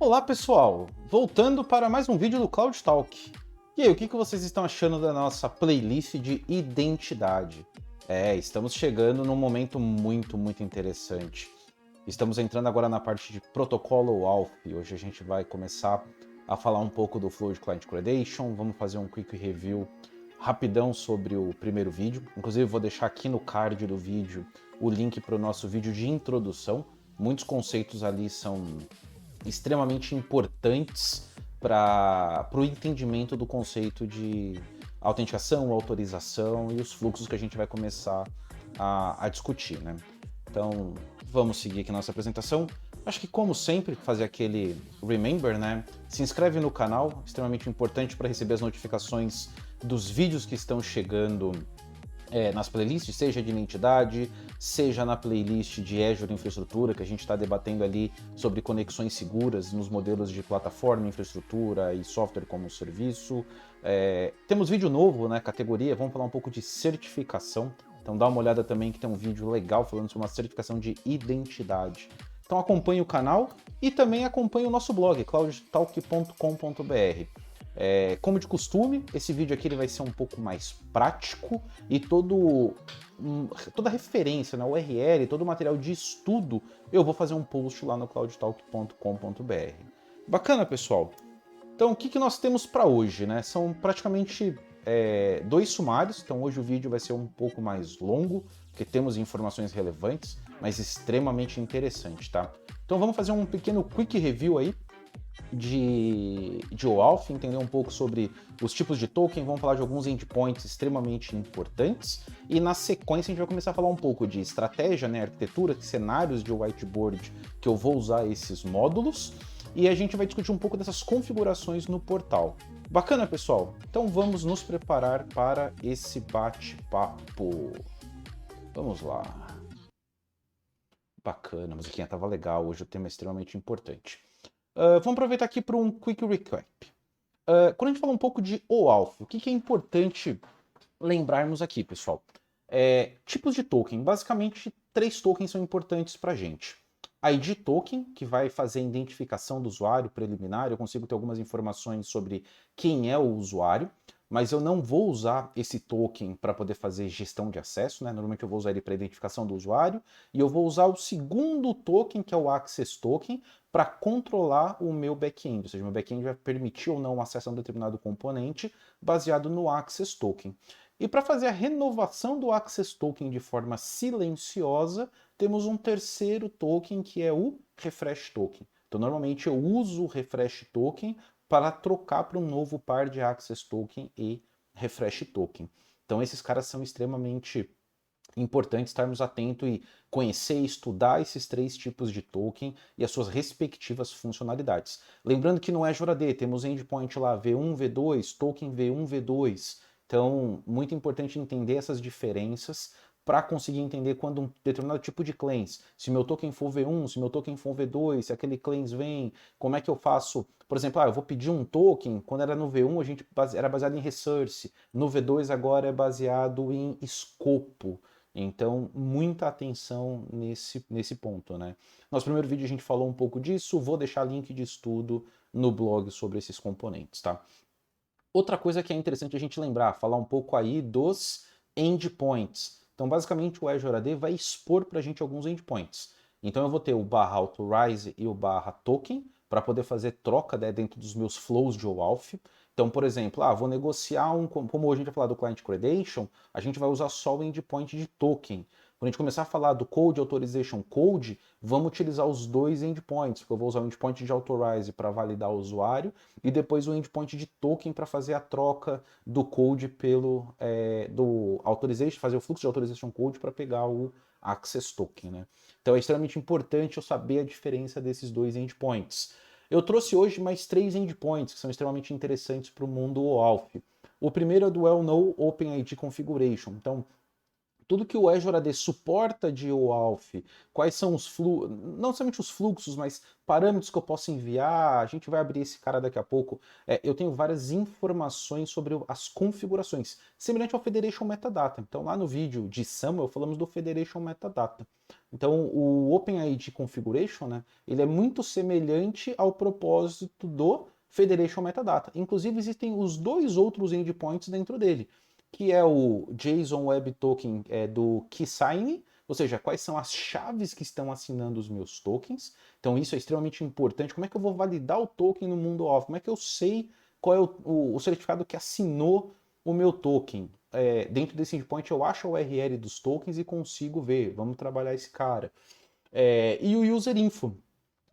Olá pessoal, voltando para mais um vídeo do Cloud Talk. E aí, o que vocês estão achando da nossa playlist de identidade? Estamos chegando num momento muito interessante. Estamos entrando agora na parte de protocolo ALF. Hoje a gente vai começar a falar um pouco do Flow de Client Gradation, vamos fazer um quick review rapidão sobre o primeiro vídeo. Inclusive vou deixar aqui no card do vídeo o link para o nosso vídeo de introdução. Muitos conceitos ali são extremamente importantes para o entendimento do conceito de autenticação, autorização e os fluxos que a gente vai começar a discutir, né? Então, vamos seguir aqui nossa apresentação. Acho que, como sempre, fazer aquele remember, né? Se inscreve no canal, extremamente importante para receber as notificações dos vídeos que estão chegando nas playlists, seja de identidade, seja na playlist de Azure Infraestrutura, que a gente está debatendo ali sobre conexões seguras nos modelos de plataforma, infraestrutura e software como serviço. Temos vídeo novo na categoria, vamos falar um pouco de certificação. Então dá uma olhada também que tem um vídeo legal falando sobre uma certificação de identidade. Então acompanhe o canal e também acompanhe o nosso blog, cloudtalk.com.br. Como de costume, esse vídeo aqui ele vai ser um pouco mais prático e toda referência na URL, todo o material de estudo, eu vou fazer um post lá no cloudtalk.com.br. Bacana, pessoal? Então, o que nós temos para hoje, né? São praticamente dois sumários, então hoje o vídeo vai ser um pouco mais longo, porque temos informações relevantes, mas extremamente interessante, tá? Então vamos fazer um pequeno quick review aí de OAuth, entender um pouco sobre os tipos de token, vamos falar de alguns endpoints extremamente importantes, e na sequência a gente vai começar a falar um pouco de estratégia, né, arquitetura, cenários de whiteboard que eu vou usar esses módulos, e a gente vai discutir um pouco dessas configurações no portal. Bacana, pessoal? Então vamos nos preparar para esse bate-papo. Vamos lá. Bacana, a musiquinha estava legal, hoje o tema é extremamente importante. Vamos aproveitar aqui para um quick recap. Quando a gente fala um pouco de OAuth, o que é importante lembrarmos aqui, pessoal? Tipos de token. Basicamente, 3 tokens são importantes para a gente. ID token, que vai fazer a identificação do usuário preliminar, eu consigo ter algumas informações sobre quem é o usuário, mas eu não vou usar esse token para poder fazer gestão de acesso, né? Normalmente eu vou usar ele para identificação do usuário, e eu vou usar o segundo token, que é o Access Token, para controlar o meu back-end, ou seja, meu back-end vai permitir ou não o acesso a um determinado componente baseado no Access Token. E para fazer a renovação do Access Token de forma silenciosa, temos um terceiro token que é o Refresh Token. Então, normalmente eu uso o Refresh Token para trocar para um novo par de Access Token e Refresh Token. Então, esses caras são extremamente importante estarmos atentos e conhecer e estudar esses 3 tipos de token e as suas respectivas funcionalidades. Lembrando que no Azure AD temos endpoint lá V1, V2, token V1, V2. Então, muito importante entender essas diferenças para conseguir entender quando um determinado tipo de claims, se meu token for V1, se meu token for V2, se aquele claims vem, como é que eu faço? Por exemplo, eu vou pedir um token, quando era no V1 a gente era baseado em resource, no V2 agora é baseado em escopo. Então, muita atenção nesse ponto, né? Nosso primeiro vídeo a gente falou um pouco disso, vou deixar link de estudo no blog sobre esses componentes, tá? Outra coisa que é interessante a gente lembrar, falar um pouco aí dos endpoints. Então, basicamente, o Azure AD vai expor para a gente alguns endpoints. Então, eu vou ter o /authorize e o /token para poder fazer troca, né, dentro dos meus flows de OAuth. Então, por exemplo, vou negociar como hoje a gente vai falar do Client Gradation, a gente vai usar só o endpoint de token. Quando a gente começar a falar do Code Authorization Code, vamos utilizar os 2 endpoints, porque eu vou usar o endpoint de Authorize para validar o usuário e depois o endpoint de token para fazer a troca do code do Authorization, fazer o fluxo de Authorization Code para pegar o Access Token, né? Então é extremamente importante eu saber a diferença desses 2 endpoints. Eu trouxe hoje mais 3 endpoints que são extremamente interessantes para o mundo OAuth. O primeiro é do Well-Known OpenID Configuration. Então, tudo que o Azure AD suporta de OAuth, quais são os fluxos, não somente os fluxos, mas parâmetros que eu posso enviar, a gente vai abrir esse cara daqui a pouco. Eu tenho várias informações sobre as configurações, semelhante ao Federation Metadata. Então lá no vídeo de Samuel falamos do Federation Metadata. Então o OpenID Configuration, né, ele é muito semelhante ao propósito do Federation Metadata. Inclusive existem os dois outros endpoints dentro dele, que é o JSON Web Token do KeySign, ou seja, quais são as chaves que estão assinando os meus tokens. Então isso é extremamente importante. Como é que eu vou validar o token no mundo off? Como é que eu sei qual é o certificado que assinou o meu token? Dentro desse endpoint eu acho a URL dos tokens e consigo ver. Vamos trabalhar esse cara. E o User Info.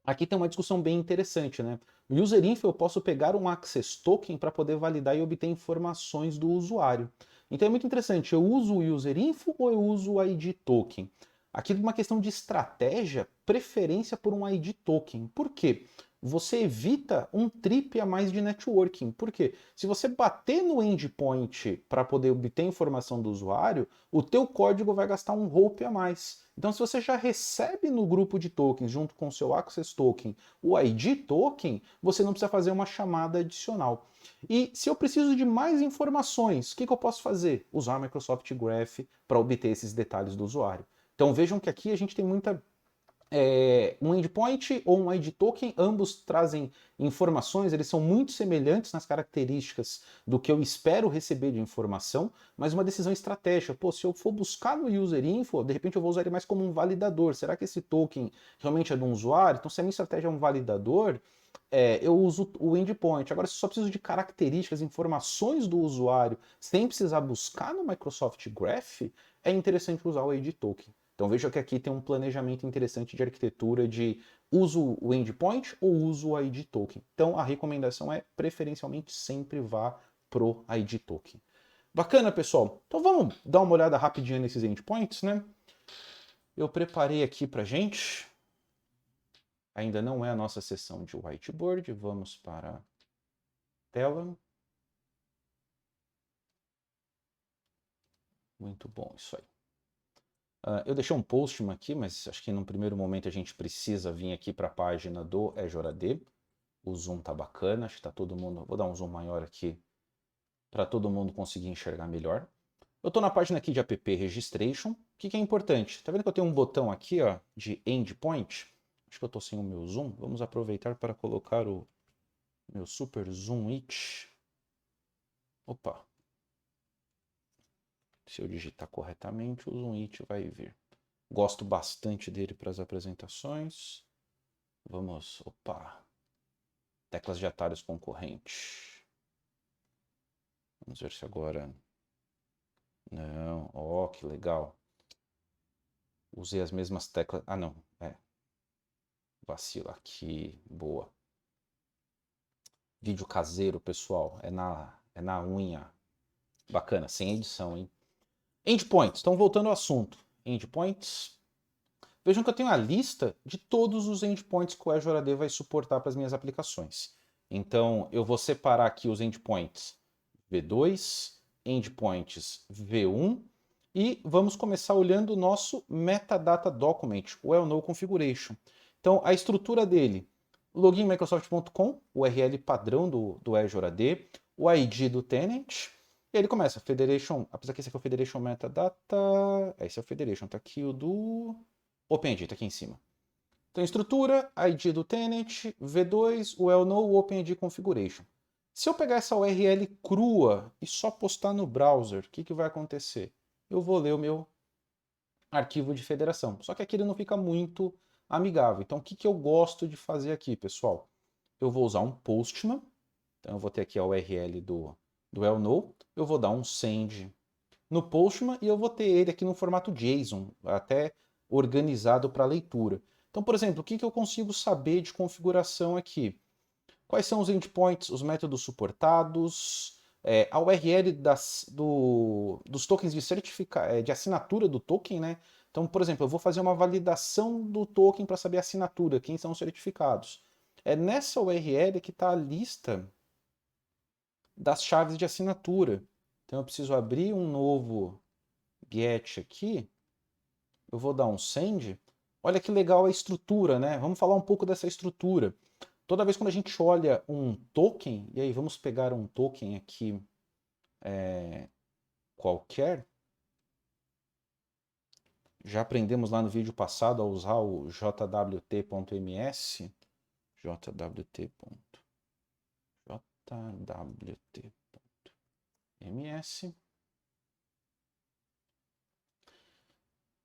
Aqui tem uma discussão bem interessante, né? No User Info eu posso pegar um Access Token para poder validar e obter informações do usuário. Então é muito interessante, eu uso o User Info ou eu uso o ID Token? Aqui uma questão de estratégia, preferência por um ID Token. Por quê? Você evita um trip a mais de networking. Por quê? Se você bater no endpoint para poder obter informação do usuário, o teu código vai gastar um hope a mais. Então, se você já recebe no grupo de tokens, junto com o seu Access Token, o ID Token, você não precisa fazer uma chamada adicional. E se eu preciso de mais informações, o que eu posso fazer? Usar o Microsoft Graph para obter esses detalhes do usuário. Então vejam que aqui a gente tem um endpoint ou um ID token, ambos trazem informações, eles são muito semelhantes nas características do que eu espero receber de informação, mas uma decisão estratégica. Pô, se eu for buscar no user info, de repente eu vou usar ele mais como um validador. Será que esse token realmente é de um usuário? Então, se a minha estratégia é um validador, eu uso o endpoint. Agora, se eu só preciso de características, informações do usuário, sem precisar buscar no Microsoft Graph, é interessante usar o ID token. Então veja que aqui tem um planejamento interessante de arquitetura de uso o endpoint ou uso o ID token. Então a recomendação é preferencialmente sempre vá pro ID token. Bacana, pessoal. Então vamos dar uma olhada rapidinho nesses endpoints, né? Eu preparei aqui pra gente. Ainda não é a nossa sessão de whiteboard. Vamos para a tela. Muito bom isso aí. Eu deixei um Postman aqui, mas acho que num primeiro momento a gente precisa vir aqui para a página do Azure AD. O zoom tá bacana, acho que tá todo mundo... Vou dar um zoom maior aqui para todo mundo conseguir enxergar melhor. Eu estou na página aqui de app registration. O que é importante? Tá vendo que eu tenho um botão aqui, ó, de endpoint? Acho que eu estou sem o meu zoom. Vamos aproveitar para colocar o meu super zoom it. Opa! Se eu digitar corretamente, o zoom it vai vir. Gosto bastante dele para as apresentações. Vamos, opa! Teclas de atalhos concorrente. Vamos ver se agora... Não, ó, que legal. Usei as mesmas teclas. Ah, não, vacila aqui, boa. Vídeo caseiro, pessoal, é na unha. Bacana, sem edição, hein? Endpoints, então voltando ao assunto. Endpoints. Vejam que eu tenho a lista de todos os endpoints que o Azure AD vai suportar para as minhas aplicações. Então, eu vou separar aqui os endpoints V2, endpoints V1, e vamos começar olhando o nosso Metadata Document, o Well-Known Configuration. Então, a estrutura dele, loginmicrosoft.com, o URL padrão do Azure AD, o ID do tenant, e aí ele começa, Federation, apesar que esse aqui é o Federation Metadata, esse é o Federation, tá aqui o do OpenID, tá aqui em cima. Então, estrutura, ID do tenant, V2, o well-known, OpenID Configuration. Se eu pegar essa URL crua e só postar no browser, o que vai acontecer? Eu vou ler o meu arquivo de federação. Só que aqui ele não fica muito amigável. Então, o que eu gosto de fazer aqui, pessoal? Eu vou usar um Postman. Então, eu vou ter aqui a URL do well-known. Eu vou dar um send no Postman e eu vou ter ele aqui no formato JSON, até organizado para leitura. Então, por exemplo, o que eu consigo saber de configuração aqui? Quais são os endpoints, os métodos suportados, a URL dos tokens de assinatura do token, né? Então, por exemplo, eu vou fazer uma validação do token para saber a assinatura, quem são os certificados. É nessa URL que está a lista das chaves de assinatura. Então eu preciso abrir um novo get aqui, eu vou dar um send. Olha que legal a estrutura, né? Vamos falar um pouco dessa estrutura. Toda vez quando a gente olha um token, e aí vamos pegar um token aqui qualquer, já aprendemos lá no vídeo passado a usar o jwt.ms, jwt.ms.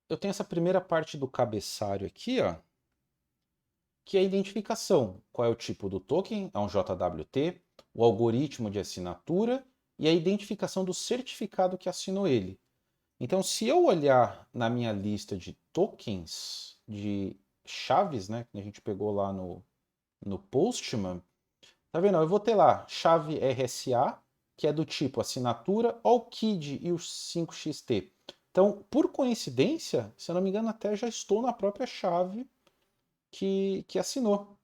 Eu tenho essa primeira parte do cabeçalho aqui, ó, que é a identificação. Qual é o tipo do token? É um JWT, o algoritmo de assinatura e a identificação do certificado que assinou ele. Então, se eu olhar na minha lista de tokens, de chaves, né, que a gente pegou lá no Postman, tá vendo? Eu vou ter lá chave RSA, que é do tipo assinatura, ORCID e o 5XT. Então, por coincidência, se eu não me engano, até já estou na própria chave que assinou.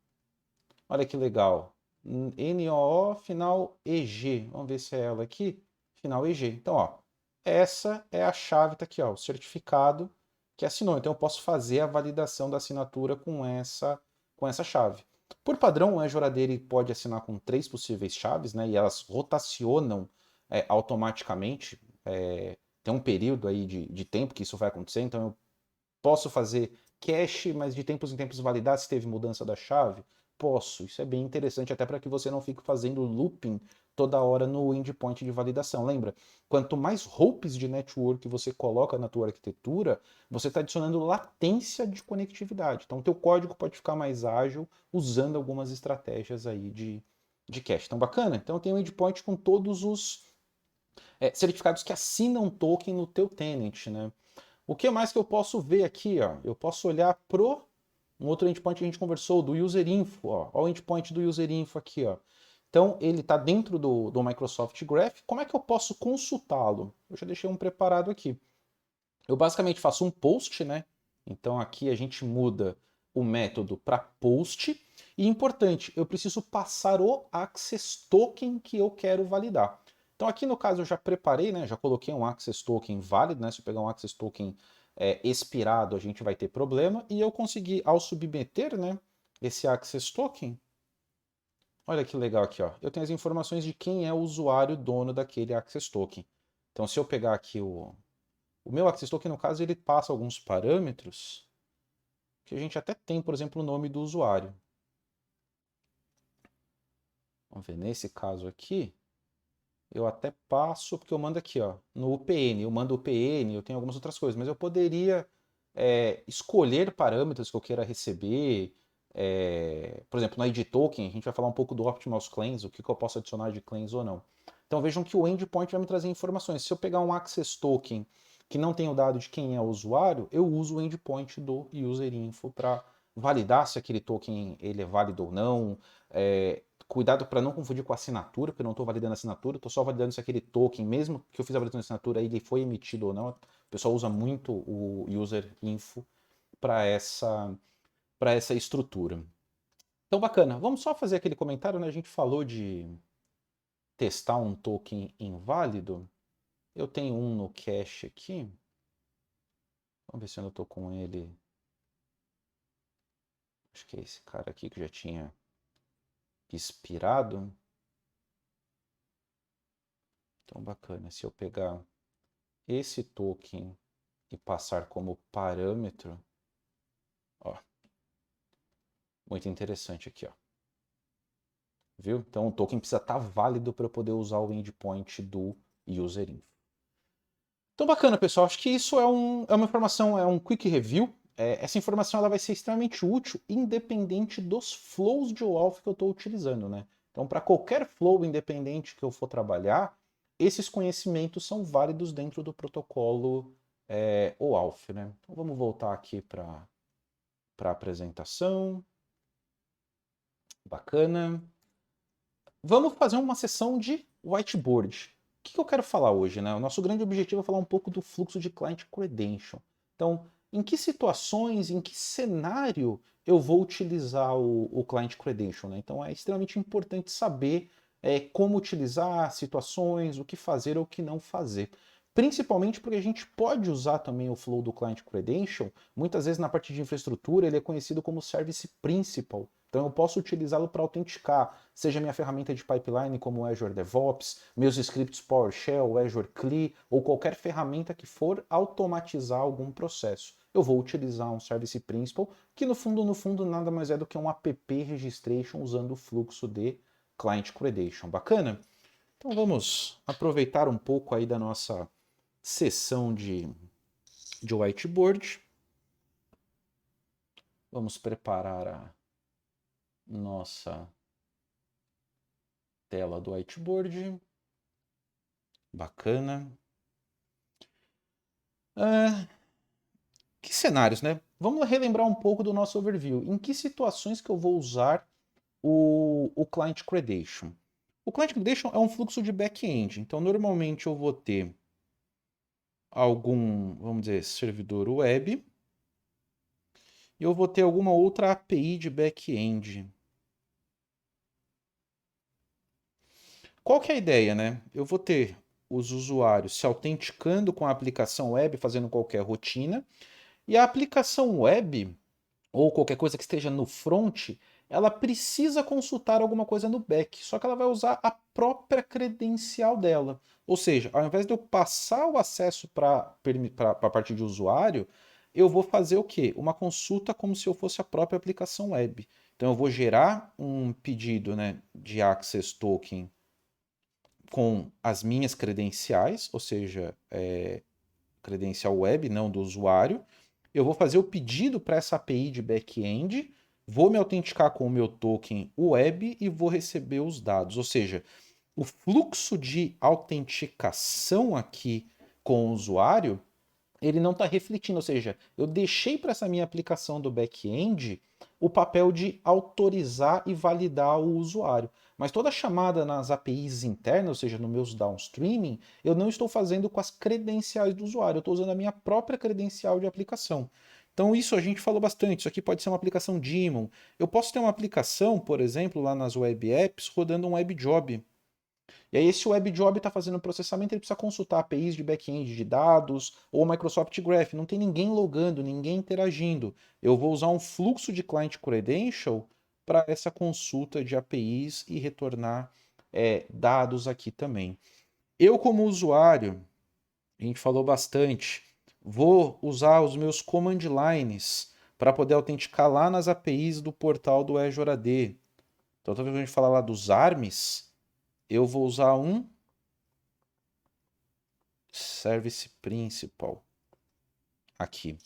Olha que legal. NOO final EG. Vamos ver se é ela aqui. Final EG. Então, ó, essa é a chave, tá aqui, ó, o certificado que assinou. Então, eu posso fazer a validação da assinatura com essa chave. Por padrão, o Azure AD ele pode assinar com 3 possíveis chaves, né? E elas rotacionam automaticamente. Tem um período aí de tempo que isso vai acontecer. Então, eu posso fazer cache, mas de tempos em tempos validar se teve mudança da chave? Posso. Isso é bem interessante, até para que você não fique fazendo looping toda hora no endpoint de validação. Lembra? Quanto mais hopes de network você coloca na tua arquitetura, você está adicionando latência de conectividade. Então, o teu código pode ficar mais ágil usando algumas estratégias aí de cache. Então, bacana? Então, eu tenho um endpoint com todos os certificados que assinam token no teu tenant, né? O que mais que eu posso ver aqui? Ó? Eu posso olhar pro um outro endpoint que a gente conversou, do userinfo. Ó. Olha o endpoint do userinfo aqui. Ó. Então, ele está dentro do Microsoft Graph. Como é que eu posso consultá-lo? Eu já deixei um preparado aqui. Eu basicamente faço um post, né? Então, aqui a gente muda o método para post. E importante, eu preciso passar o access token que eu quero validar. Então aqui no caso eu já preparei, né? Já coloquei um access token válido, né? Se eu pegar um access token expirado, a gente vai ter problema. E eu consegui, ao submeter, né, esse access token, olha que legal aqui, ó. Eu tenho as informações de quem é o usuário dono daquele access token. Então se eu pegar aqui o meu access token, no caso, ele passa alguns parâmetros que a gente até tem, por exemplo, o nome do usuário. Vamos ver, nesse caso aqui, eu até passo, porque eu mando aqui, ó, no UPN, eu mando o UPN, eu tenho algumas outras coisas, mas eu poderia escolher parâmetros que eu queira receber. Por exemplo, no ID Token, a gente vai falar um pouco do Optimus Claims, o que eu posso adicionar de claims ou não. Então vejam que o endpoint vai me trazer informações. Se eu pegar um Access Token que não tem o dado de quem é o usuário, eu uso o endpoint do userinfo para validar se aquele token ele é válido ou não. Cuidado para não confundir com a assinatura, porque eu não estou validando a assinatura, estou só validando se aquele token, mesmo que eu fiz a validação de assinatura, ele foi emitido ou não. O pessoal usa muito o userinfo para essa estrutura. Então, bacana. Vamos só fazer aquele comentário, né? A gente falou de testar um token inválido. Eu tenho um no cache aqui. Vamos ver se eu não estou com ele. Acho que é esse cara aqui que já tinha expirado. Então, bacana. Se eu pegar esse token e passar como parâmetro, ó, muito interessante aqui, ó. Viu? Então o token precisa estar válido para eu poder usar o endpoint do userinfo. Então bacana, pessoal. Acho que isso é uma informação, é um quick review. Essa informação ela vai ser extremamente útil, independente dos flows de OAuth que eu estou utilizando, né? Então, para qualquer flow independente que eu for trabalhar, esses conhecimentos são válidos dentro do protocolo OAuth, né? Então, vamos voltar aqui para a apresentação. Bacana. Vamos fazer uma sessão de whiteboard. O que eu quero falar hoje, né? O nosso grande objetivo é falar um pouco do fluxo de Client Credential. Então, em que situações, em que cenário eu vou utilizar o Client Credential, né? Então, é extremamente importante saber como utilizar situações, o que fazer ou o que não fazer. principalmente porque a gente pode usar também o flow do Client Credential, muitas vezes na parte de infraestrutura ele é conhecido como Service Principal, então eu posso utilizá-lo para autenticar, seja minha ferramenta de pipeline como o Azure DevOps, meus scripts PowerShell, o Azure CLI, ou qualquer ferramenta que for automatizar algum processo. Eu vou utilizar um Service Principal, que no fundo, nada mais é do que um app registration usando o fluxo de Client Credential. Bacana? Então vamos aproveitar um pouco aí da nossa sessão de whiteboard. Vamos preparar a nossa tela do whiteboard. Bacana. Que cenários, né? Vamos relembrar um pouco do nosso overview. Em que situações que eu vou usar o Client Credential? O Client Credential é um fluxo de back-end. Então, normalmente eu vou ter algum, vamos dizer, servidor web. E eu vou ter alguma outra API de back-end. Qual que é a ideia, né? Eu vou ter os usuários se autenticando com a aplicação web, fazendo qualquer rotina, e a aplicação web, ou qualquer coisa que esteja no front, ela precisa consultar alguma coisa no back, só que ela vai usar a própria credencial dela. Ou seja, ao invés de eu passar o acesso para a parte de usuário, eu vou fazer o quê? Uma consulta como se eu fosse a própria aplicação web. Então eu vou gerar um pedido, né, de access token com as minhas credenciais, ou seja, credencial web, não do usuário. Eu vou fazer o pedido para essa API de back-end, vou me autenticar com o meu token web e vou receber os dados. Ou seja, o fluxo de autenticação aqui com o usuário, ele não está refletindo. Ou seja, eu deixei para essa minha aplicação do back-end o papel de autorizar e validar o usuário. Mas toda chamada nas APIs internas, ou seja, nos meus downstreaming, eu não estou fazendo com as credenciais do usuário, eu estou usando a minha própria credencial de aplicação. Então isso a gente falou bastante, isso aqui pode ser uma aplicação daemon. Eu posso ter uma aplicação, por exemplo, lá nas web apps, rodando um web job. E aí esse web job está fazendo o processamento, ele precisa consultar APIs de back-end de dados ou Microsoft Graph. Não tem ninguém logando, ninguém interagindo. Eu vou usar um fluxo de client credential para essa consulta de APIs e retornar dados aqui também. Eu, como usuário, a gente falou bastante, vou usar os meus command lines para poder autenticar lá nas APIs do portal do Azure AD. Então, toda vez que a gente falar lá dos ARMs, eu vou usar um Service Principal aqui.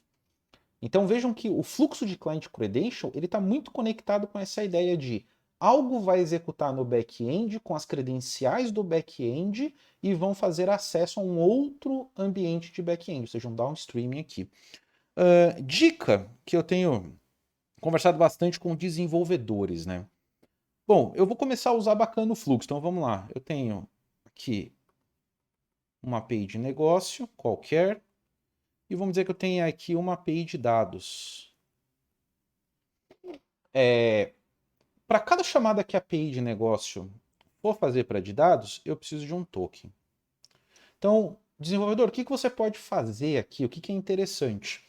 Então vejam que o fluxo de Client Credential ele está muito conectado com essa ideia de algo vai executar no back-end com as credenciais do back-end e vão fazer acesso a um outro ambiente de back-end, ou seja, um downstream aqui. Dica que eu tenho conversado bastante com desenvolvedores, né? Bom, eu vou começar a usar bacana o fluxo, então vamos lá. Eu tenho aqui uma API de negócio qualquer, e vamos dizer que eu tenho aqui uma API de dados. Para cada chamada que a API de negócio for fazer para de dados, eu preciso de um token. Então, desenvolvedor, o que você pode fazer aqui? O que é interessante?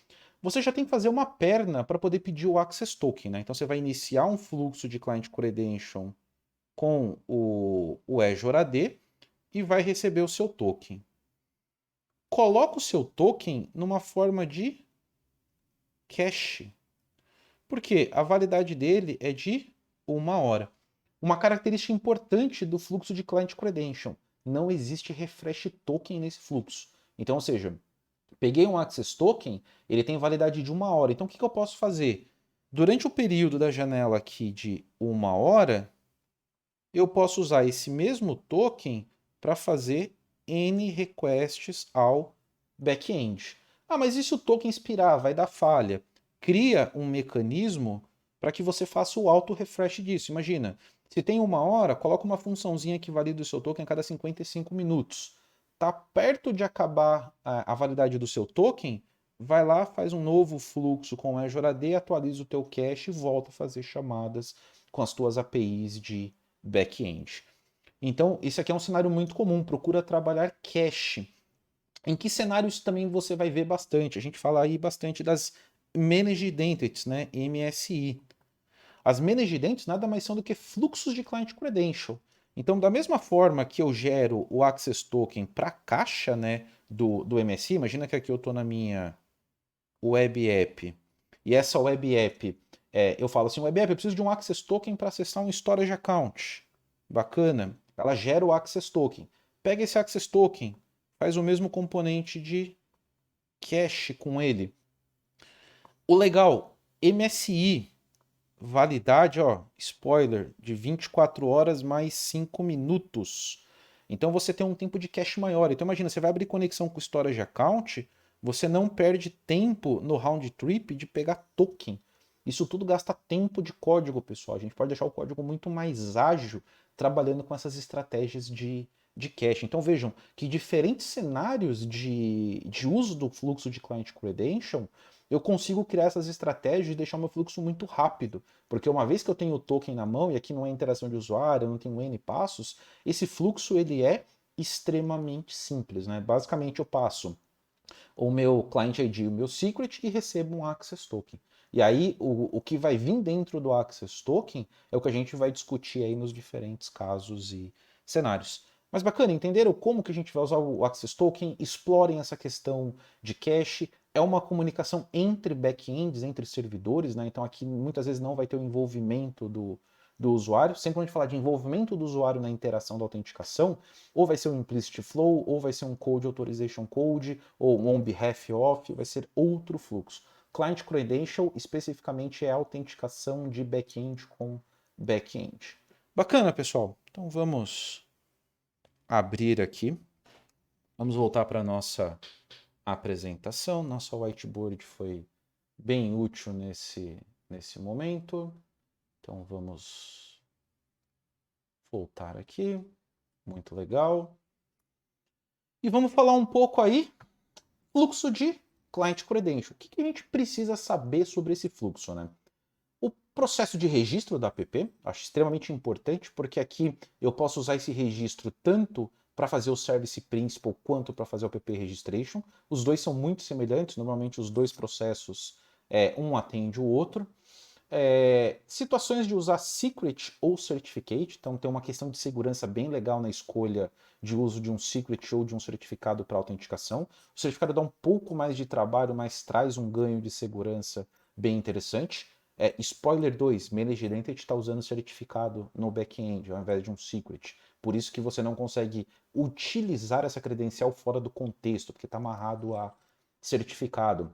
Você já tem que fazer uma perna para poder pedir o access token, né? Então você vai iniciar um fluxo de client credential com o Azure AD e vai receber o seu token. Coloca o seu token numa forma de cache. Porque a validade dele é de 1 hora. Uma característica importante do fluxo de Client Credential: não existe refresh token nesse fluxo. Então, ou seja, peguei um Access Token, ele tem validade de 1 hora. Então, o que eu posso fazer? Durante o período da janela aqui de 1 hora, eu posso usar esse mesmo token para fazer N requests ao back-end. Ah, mas e se o token expirar? Vai dar falha. Cria um mecanismo para que você faça o auto-refresh disso. Imagina, se tem 1 hora, coloca uma funçãozinha que valida o seu token a cada 55 minutos. Está perto de acabar a validade do seu token, vai lá, faz um novo fluxo com o Azure AD, atualiza o teu cache e volta a fazer chamadas com as tuas APIs de back-end. Então, esse aqui é um cenário muito comum, procura trabalhar cache. Em que cenários também você vai ver bastante? A gente fala aí bastante das Managed Identities, né? MSI. As Managed Identities nada mais são do que fluxos de Client Credential. Então, da mesma forma que eu gero o Access Token para a caixa, né, do MSI, imagina que aqui eu estou na minha Web App, e essa Web App, eu falo assim, Web App, eu preciso de um Access Token para acessar um Storage Account. Bacana. Ela gera o Access Token. Pega esse Access Token, faz o mesmo componente de cache com ele. O legal, MSI, validade, ó, spoiler, de 24 horas mais 5 minutos. Então você tem um tempo de cache maior. Então imagina, você vai abrir conexão com o Storage Account, você não perde tempo no round trip de pegar token. Isso tudo gasta tempo de código, pessoal. A gente pode deixar o código muito mais ágil trabalhando com essas estratégias de cache. Então vejam que diferentes cenários de uso do fluxo de Client Credential eu consigo criar essas estratégias e deixar o meu fluxo muito rápido. Porque uma vez que eu tenho o token na mão, e aqui não é interação de usuário, eu não tenho N passos, esse fluxo ele é extremamente simples, né? Basicamente eu passo o meu client ID, o meu secret e recebo um access token. E aí o que vai vir dentro do access token é o que a gente vai discutir aí nos diferentes casos e cenários. Mas bacana, entenderam como que a gente vai usar o access token? Explorem essa questão de cache. É uma comunicação entre backends, entre servidores, né? Então aqui muitas vezes não vai ter o envolvimento do usuário. Sempre quando a gente falar de envolvimento do usuário na interação da autenticação, ou vai ser um implicit flow, ou vai ser um code authorization code, ou um on behalf of, vai ser outro fluxo. Client Credential especificamente é a autenticação de back-end com back-end. Bacana, pessoal. Então vamos abrir aqui. Vamos voltar para a nossa apresentação. Nossa whiteboard foi bem útil nesse momento. Então vamos voltar aqui. Muito legal. E vamos falar um pouco aí fluxo de Client Credential. O que a gente precisa saber sobre esse fluxo, né? O processo de registro da app, acho extremamente importante, porque aqui eu posso usar esse registro tanto para fazer o Service Principal quanto para fazer o app Registration. Os dois são muito semelhantes, normalmente os dois processos, um atende o outro. Situações de usar secret ou certificate, então tem uma questão de segurança bem legal na escolha de uso de um secret ou de um certificado para autenticação. O certificado dá um pouco mais de trabalho, mas traz um ganho de segurança bem interessante. Spoiler 2, Managed Identity está usando certificado no back-end ao invés de um secret. Por isso que você não consegue utilizar essa credencial fora do contexto, porque está amarrado a certificado.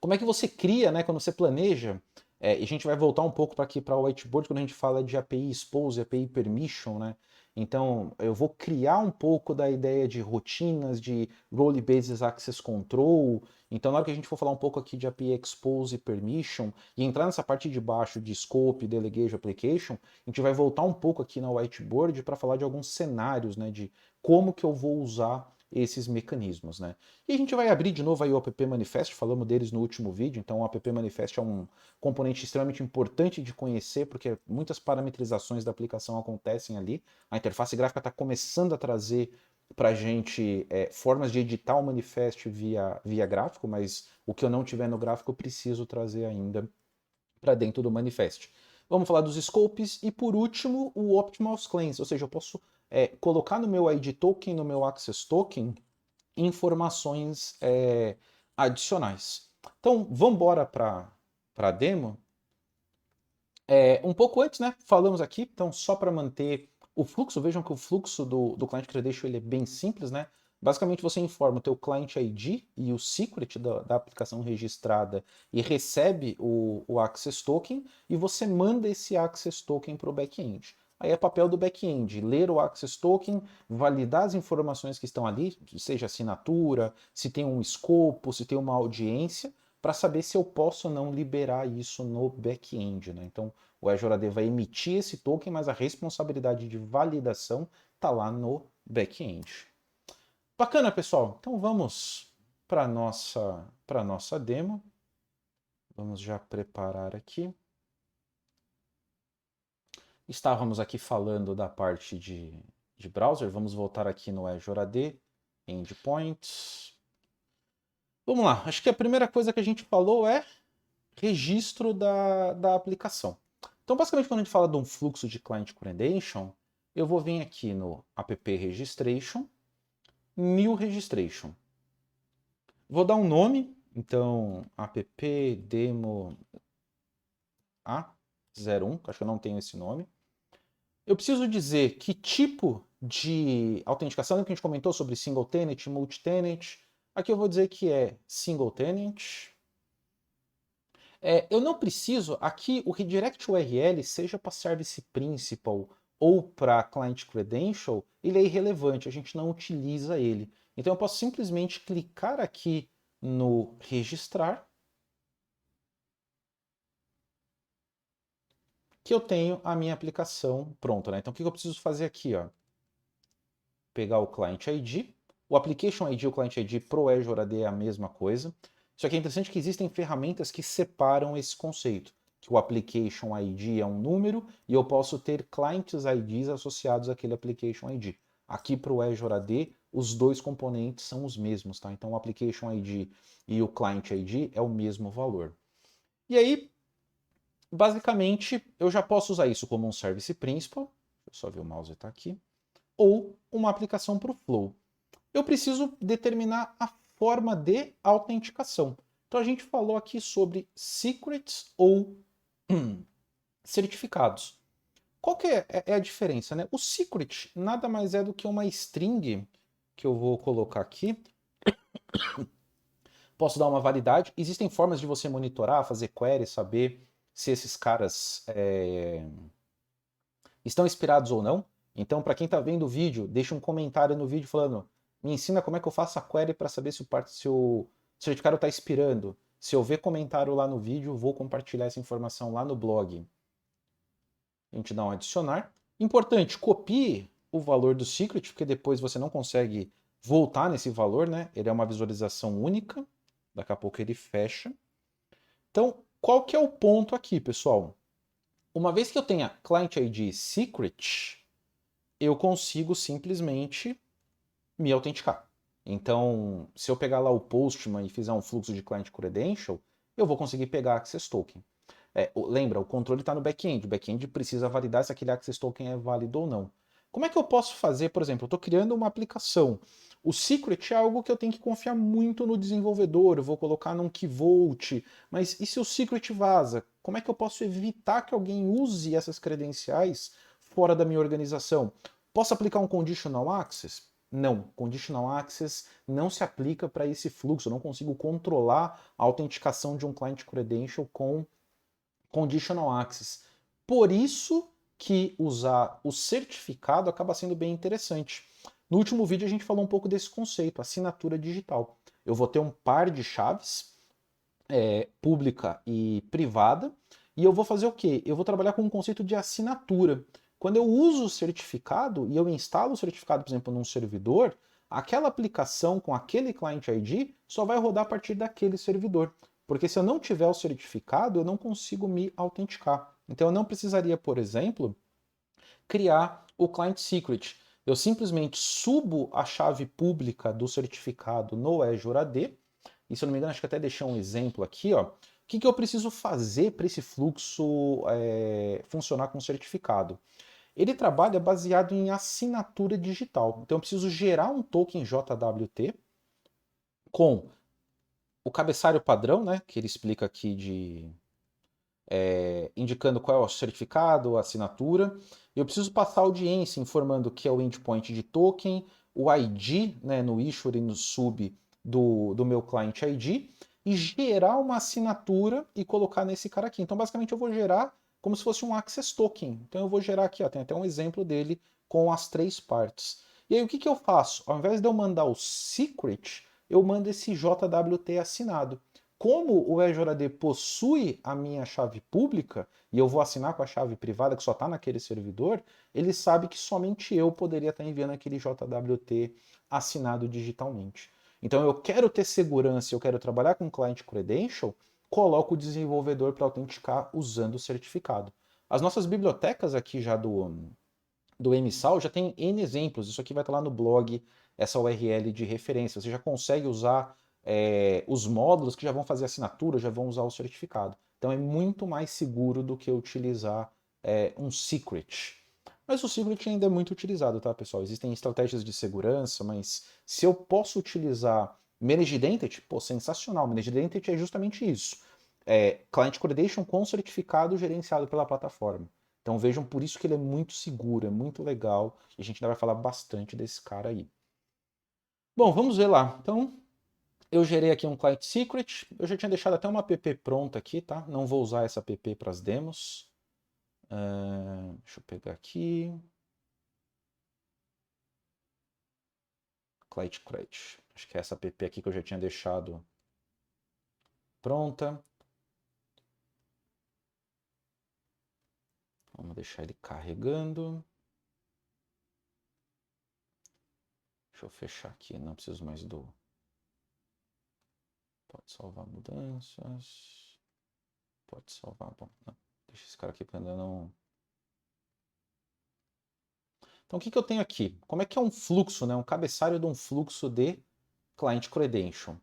Como é que você cria, né, quando você planeja, e a gente vai voltar um pouco para aqui para o whiteboard quando a gente fala de API Expose, API Permission, né? Então, eu vou criar um pouco da ideia de rotinas, de Role-Based Access Control. Então, na hora que a gente for falar um pouco aqui de API Expose e Permission, e entrar nessa parte de baixo de Scope, Delegation, Application, a gente vai voltar um pouco aqui na whiteboard para falar de alguns cenários, né, de como que eu vou usar esses mecanismos, né? E a gente vai abrir de novo aí o app manifest, falamos deles no último vídeo, então o app manifest é um componente extremamente importante de conhecer, porque muitas parametrizações da aplicação acontecem ali. A interface gráfica está começando a trazer para a gente formas de editar o manifest via gráfico, mas o que eu não tiver no gráfico eu preciso trazer ainda para dentro do manifest. Vamos falar dos scopes e por último o optimal claims, ou seja, eu posso colocar no meu ID token, no meu access token, informações adicionais. Então, vamos embora para a demo. Um pouco antes, né, falamos aqui, então só para manter o fluxo, vejam que o fluxo do Client Credential ele é bem simples, né? Basicamente você informa o teu Client ID e o secret da aplicação registrada e recebe o Access Token e você manda esse Access Token para o back-end. Aí é papel do back-end ler o Access Token, validar as informações que estão ali, seja assinatura, se tem um escopo, se tem uma audiência, para saber se eu posso ou não liberar isso no back-end, né? Então, o Azure AD vai emitir esse token, mas a responsabilidade de validação está lá no back-end. Bacana, pessoal. Então vamos para a nossa demo. Vamos já preparar aqui. Estávamos aqui falando da parte de browser. Vamos voltar aqui no Azure AD. endpoints. Vamos lá, acho que a primeira coisa que a gente falou é registro da aplicação. Então, basicamente, quando a gente fala de um fluxo de client credential, eu vou vir aqui no app registration, new registration. Vou dar um nome, então, app demo A01, acho que eu não tenho esse nome. Eu preciso dizer que tipo de autenticação, que a gente comentou sobre single tenant, multi-tenant. Aqui eu vou dizer que é single tenant. Eu não preciso, aqui o redirect URL, seja para service principal ou para client credential, ele é irrelevante, a gente não utiliza ele. Então eu posso simplesmente clicar aqui no registrar, que eu tenho a minha aplicação pronta, né? Então o que eu preciso fazer aqui, ó? Pegar o Client ID, o Application ID e o Client ID pro Azure AD é a mesma coisa. Só que é interessante que existem ferramentas que separam esse conceito, que o Application ID é um número e eu posso ter Clients IDs associados àquele Application ID. Aqui para o Azure AD, os dois componentes são os mesmos, tá? Então o Application ID e o Client ID é o mesmo valor. E aí, basicamente, eu já posso usar isso como um Service Principal, deixa eu só ver o mouse está aqui, ou uma aplicação para o Flow. Eu preciso determinar a forma de autenticação. Então a gente falou aqui sobre secrets ou certificados. Qual que é a diferença, né? O secret nada mais é do que uma string que eu vou colocar aqui. Posso dar uma validade. Existem formas de você monitorar, fazer query, saber se esses caras estão expirados ou não. Então, para quem está vendo o vídeo, deixa um comentário no vídeo falando: me ensina como é que eu faço a query para saber se o certificado está expirando. Se eu ver comentário lá no vídeo, vou compartilhar essa informação lá no blog. A gente dá um adicionar. Importante, copie o valor do secret, porque depois você não consegue voltar nesse valor, né? Ele é uma visualização única. Daqui a pouco ele fecha. Então, qual que é o ponto aqui, pessoal? Uma vez que eu tenha Client ID Secret, eu consigo simplesmente me autenticar. Então, se eu pegar lá o Postman e fizer um fluxo de Client Credential, eu vou conseguir pegar Access Token. Lembra, o controle está no back-end. O back-end precisa validar se aquele Access Token é válido ou não. Como é que eu posso fazer, por exemplo, eu estou criando uma aplicação. O secret é algo que eu tenho que confiar muito no desenvolvedor, eu vou colocar num key vault, mas e se o secret vaza? Como é que eu posso evitar que alguém use essas credenciais fora da minha organização? Posso aplicar um conditional access? Não, conditional access não se aplica para esse fluxo, eu não consigo controlar a autenticação de um client credential com conditional access. Por isso que usar o certificado acaba sendo bem interessante. No último vídeo a gente falou um pouco desse conceito, assinatura digital. Eu vou ter um par de chaves, pública e privada, e eu vou fazer o quê? Eu vou trabalhar com um conceito de assinatura. Quando eu uso o certificado e eu instalo o certificado, por exemplo, num servidor, aquela aplicação com aquele client ID só vai rodar a partir daquele servidor. Porque se eu não tiver o certificado, eu não consigo me autenticar. Então eu não precisaria, por exemplo, criar o client secret. Eu simplesmente subo a chave pública do certificado no Azure AD. E se eu não me engano, acho que até deixei um exemplo aqui, ó. O que eu preciso fazer para esse fluxo funcionar com certificado? Ele trabalha baseado em assinatura digital. Então eu preciso gerar um token JWT com o cabeçalho padrão, né, que ele explica aqui indicando qual é o certificado, a assinatura. Eu preciso passar a audiência informando que é o endpoint de token, o ID, né, no issuer e no sub do meu client ID, e gerar uma assinatura e colocar nesse cara aqui. Então, basicamente, eu vou gerar como se fosse um access token. Então, eu vou gerar aqui, ó, tem até um exemplo dele com as três partes. E aí, o que eu faço? Ao invés de eu mandar o secret, eu mando esse JWT assinado. Como o Azure AD possui a minha chave pública e eu vou assinar com a chave privada que só está naquele servidor, ele sabe que somente eu poderia estar enviando aquele JWT assinado digitalmente. Então eu quero ter segurança, eu quero trabalhar com Client Credential, coloco o desenvolvedor para autenticar usando o certificado. As nossas bibliotecas aqui já do MSAL já tem N exemplos, isso aqui vai estar lá no blog essa URL de referência. Você já consegue usar os módulos que já vão fazer assinatura, já vão usar o certificado. Então é muito mais seguro do que utilizar um secret. Mas o secret ainda é muito utilizado, tá, pessoal? Existem estratégias de segurança, mas se eu posso utilizar Managed Identity, pô, sensacional. Managed Identity é justamente isso. Client Credential com certificado gerenciado pela plataforma. Então vejam, por isso que ele é muito seguro, é muito legal, e a gente ainda vai falar bastante desse cara aí. Bom, vamos ver lá. Então, eu gerei aqui um Client Secret, eu já tinha deixado até uma app pronta aqui, tá? Não vou usar essa app para as demos. Deixa eu pegar aqui. Client Credit. Acho que é essa app aqui que eu já tinha deixado pronta. Vamos deixar ele carregando. Deixa eu fechar aqui, não preciso mais do... Pode salvar mudanças. Pode salvar, bom, não. Deixa esse cara aqui porque ainda não... Então o que eu tenho aqui? Como é que é um fluxo, né? Um cabeçalho de um fluxo de Client Credential.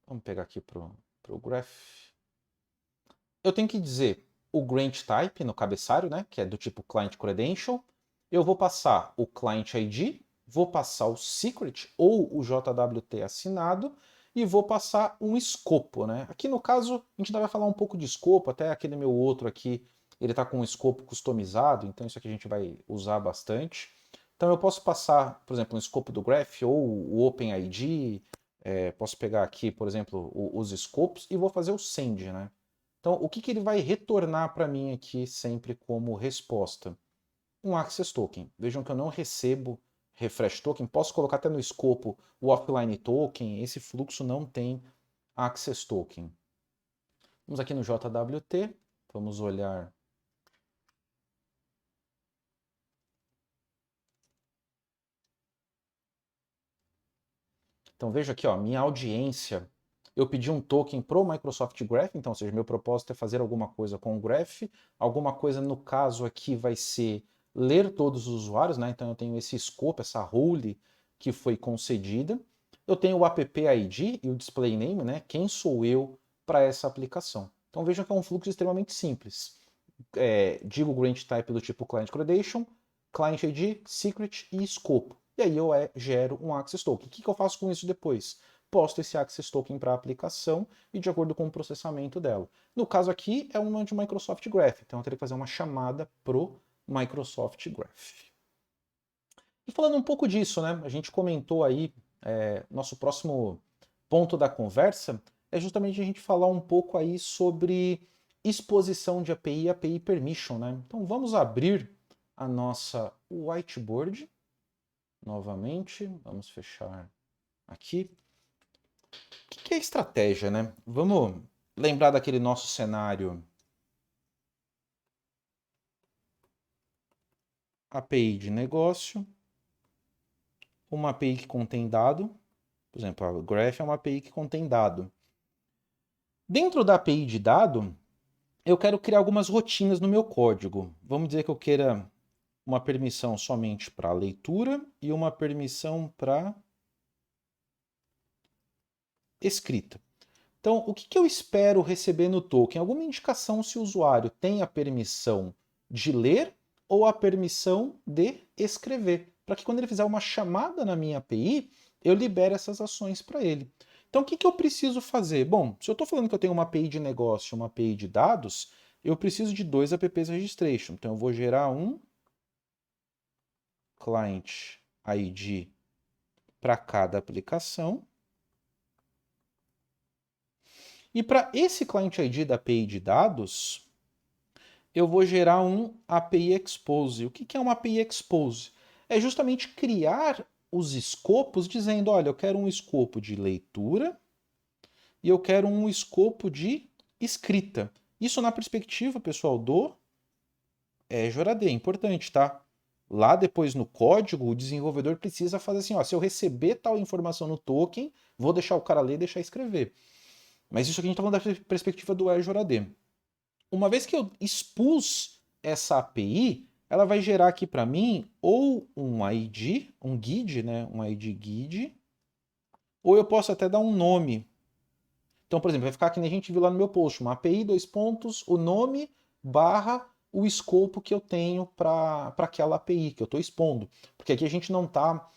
Vamos pegar aqui para o graph. Eu tenho que dizer o grant type no cabeçalho, né? Que é do tipo Client Credential. Eu vou passar o Client ID, vou passar o secret ou o JWT assinado e vou passar um escopo, né? Aqui no caso, a gente ainda vai falar um pouco de escopo, até aquele meu outro aqui, ele está com um escopo customizado, então isso aqui a gente vai usar bastante. Então eu posso passar, por exemplo, um escopo do graph ou o OpenID, posso pegar aqui, por exemplo, os escopos e vou fazer o send, né? Então, o que ele vai retornar para mim aqui sempre como resposta? Um Access Token. Vejam que eu não recebo Refresh Token. Posso colocar até no escopo o Offline Token. Esse fluxo não tem Access Token. Vamos aqui no JWT. Vamos olhar. Então veja aqui, ó, minha audiência. Eu pedi um token para o Microsoft Graph, então, ou seja, meu propósito é fazer alguma coisa com o Graph. Alguma coisa, no caso aqui, vai ser ler todos os usuários, né? Então eu tenho esse scope, essa role que foi concedida. Eu tenho o app ID e o display name, né? Quem sou eu para essa aplicação? Então vejam que é um fluxo extremamente simples. Digo o grant type do tipo client credential, client ID, secret e escopo. E aí eu gero um access token. O que eu faço com isso depois? Posto esse access token para a aplicação e de acordo com o processamento dela. No caso aqui é uma de Microsoft Graph, então eu teria que fazer uma chamada pro Microsoft Graph. E falando um pouco disso, né? A gente comentou aí, nosso próximo ponto da conversa é justamente a gente falar um pouco aí sobre exposição de API e API Permission, né? Então vamos abrir a nossa whiteboard novamente, vamos fechar aqui. O que é estratégia, né? Vamos lembrar daquele nosso cenário API de negócio, uma API que contém dado, por exemplo, a Graph é uma API que contém dado. Dentro da API de dado, eu quero criar algumas rotinas no meu código. Vamos dizer que eu queira uma permissão somente para leitura e uma permissão para escrita. Então, o que eu espero receber no token? Alguma indicação se o usuário tem a permissão de ler ou a permissão de escrever, para que quando ele fizer uma chamada na minha API, eu libere essas ações para ele. Então, o que eu preciso fazer? Bom, se eu estou falando que eu tenho uma API de negócio e uma API de dados, eu preciso de dois apps registration. Então, eu vou gerar um client ID para cada aplicação. E para esse client ID da API de dados, eu vou gerar um API Expose. O que é uma API Expose? É justamente criar os escopos dizendo, olha, eu quero um escopo de leitura e eu quero um escopo de escrita. Isso na perspectiva, pessoal, do Azure AD. É importante, tá? Lá depois no código, o desenvolvedor precisa fazer assim, ó, se eu receber tal informação no token, vou deixar o cara ler e deixar escrever. Mas isso aqui a gente está falando da perspectiva do Azure AD. Uma vez que eu expus essa API, ela vai gerar aqui para mim ou um ID, um guide, né? Um ID guide, ou eu posso até dar um nome. Então, por exemplo, vai ficar que nem a gente viu lá no meu post, uma API, dois pontos, o nome, barra, o escopo que eu tenho para aquela API que eu estou expondo. Porque aqui a gente não está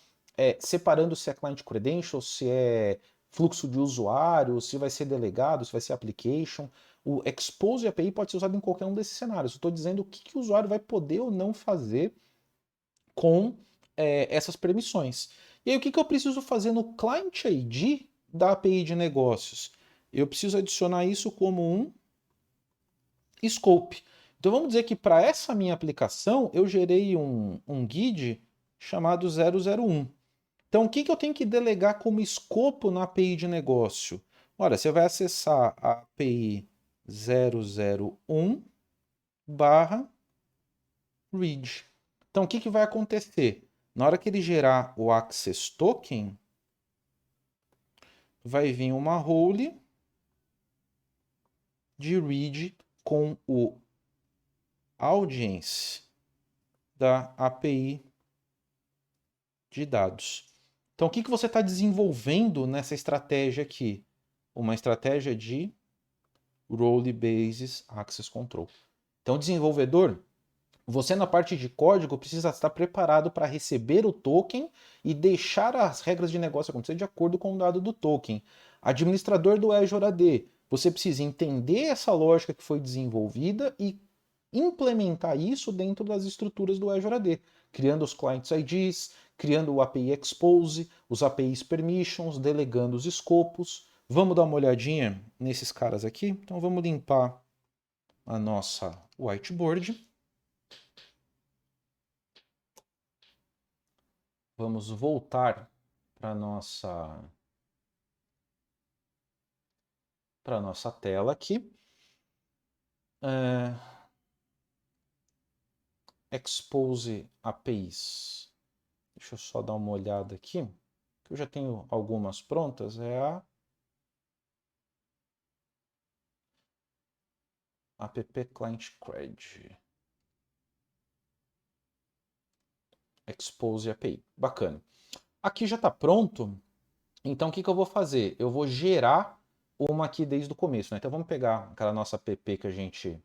separando se é client credentials, se é fluxo de usuário, se vai ser delegado, se vai ser application. O expose API pode ser usado em qualquer um desses cenários. Eu estou dizendo o que o usuário vai poder ou não fazer com essas permissões. E aí, o que eu preciso fazer no Client ID da API de negócios? Eu preciso adicionar isso como um scope. Então vamos dizer que para essa minha aplicação eu gerei um guide chamado 001. Então o que eu tenho que delegar como escopo na API de negócio? Olha, você vai acessar a API 001 barra read. Então o que vai acontecer? Na hora que ele gerar o access token, vai vir uma role de read com o audience da API de dados. Então, o que você está desenvolvendo nessa estratégia aqui? Uma estratégia de Role Basis Access Control. Então, desenvolvedor, você na parte de código precisa estar preparado para receber o token e deixar as regras de negócio acontecer de acordo com o dado do token. Administrador do Azure AD, você precisa entender essa lógica que foi desenvolvida e implementar isso dentro das estruturas do Azure AD, criando os clients IDs, criando o API Expose, os APIs Permissions, delegando os escopos. Vamos dar uma olhadinha nesses caras aqui? Então vamos limpar a nossa whiteboard. Vamos voltar para a nossa tela aqui. Expose APIs. Deixa eu só dar uma olhada aqui, que eu já tenho algumas prontas. É a app client cred. Expose API. Bacana. Aqui já está pronto. Então o que eu vou fazer? Eu vou gerar uma aqui desde o começo, né? Então vamos pegar aquela nossa app que a gente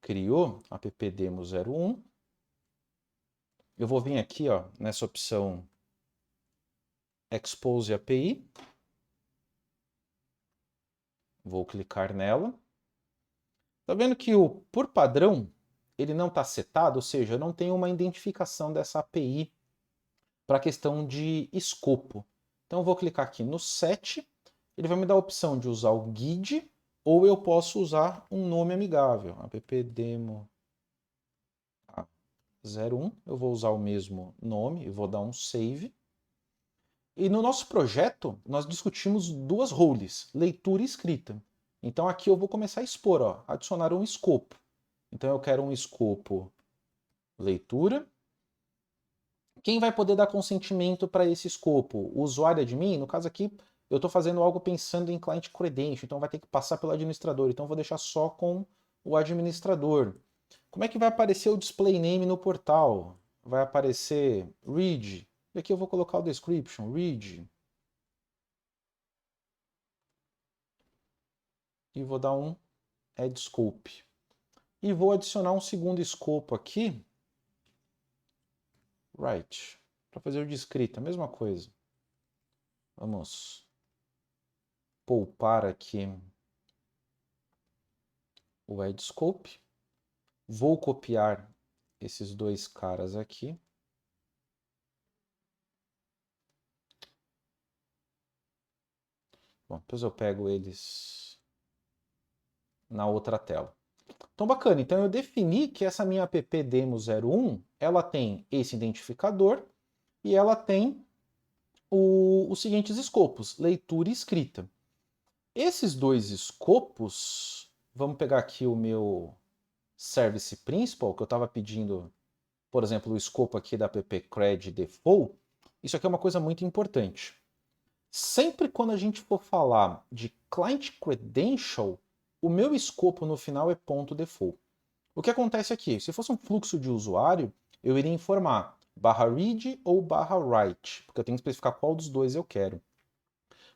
criou, app demo 01. Eu vou vir aqui, ó, nessa opção Expose API. Vou clicar nela. Tá vendo que por padrão ele não está setado, ou seja, eu não tenho uma identificação dessa API para a questão de escopo. Então eu vou clicar aqui no set, ele vai me dar a opção de usar o guide ou eu posso usar um nome amigável, appdemo 01, eu vou usar o mesmo nome e vou dar um save. E no nosso projeto, nós discutimos duas roles, leitura e escrita. Então aqui eu vou começar a expor, ó, adicionar um escopo. Então eu quero um escopo leitura. Quem vai poder dar consentimento para esse escopo? O usuário admin? No caso aqui, eu estou fazendo algo pensando em client credential, então vai ter que passar pelo administrador. Então eu vou deixar só com o administrador. Como é que vai aparecer o display name no portal? Vai aparecer read. E aqui eu vou colocar o description, read. E vou dar um add scope. E vou adicionar um segundo escopo aqui, write, para fazer o de escrita, a mesma coisa. Vamos poupar aqui o add scope. Vou copiar esses dois caras aqui. Bom, depois eu pego eles na outra tela. Então, bacana. Então, eu defini que essa minha app demo 01, ela tem esse identificador e ela tem os seguintes escopos, leitura e escrita. Esses dois escopos, vamos pegar aqui o meu service principal, que eu estava pedindo, por exemplo, o escopo aqui da app cred default. Isso aqui é uma coisa muito importante. Sempre quando a gente for falar de client credential, o meu escopo no final é ponto .default. O que acontece aqui? Se fosse um fluxo de usuário, eu iria informar /read ou /write, porque eu tenho que especificar qual dos dois eu quero.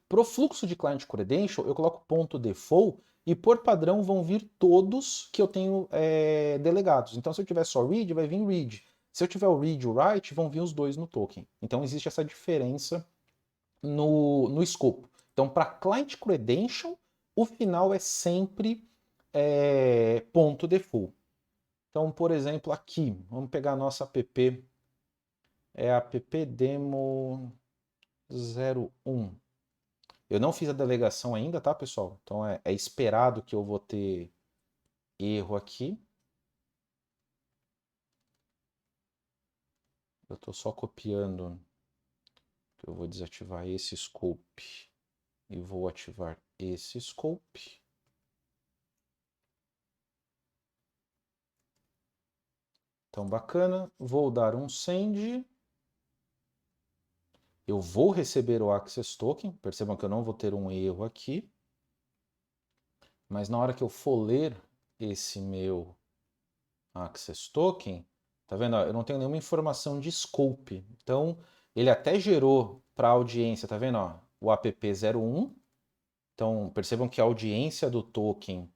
Para o fluxo de client credential, eu coloco ponto default e por padrão vão vir todos que eu tenho delegados. Então, se eu tiver só read, vai vir read. Se eu tiver o read e o write, vão vir os dois no token. Então, existe essa diferença no escopo. Então, para client credential, o final é sempre ponto default. Então, por exemplo, aqui, vamos pegar a nossa app, é a app demo 01. Eu não fiz a delegação ainda, tá, pessoal? Então é esperado que eu vou ter erro aqui. Eu estou só copiando. Eu vou desativar esse scope e vou ativar esse scope. Então, bacana. Vou dar um send. Eu vou receber o access token. Percebam que eu não vou ter um erro aqui. Mas na hora que eu for ler esse meu access token, tá vendo? Eu não tenho nenhuma informação de scope. Então, ele até gerou para a audiência, tá vendo? Ó, o app01. Então, percebam que a audiência do token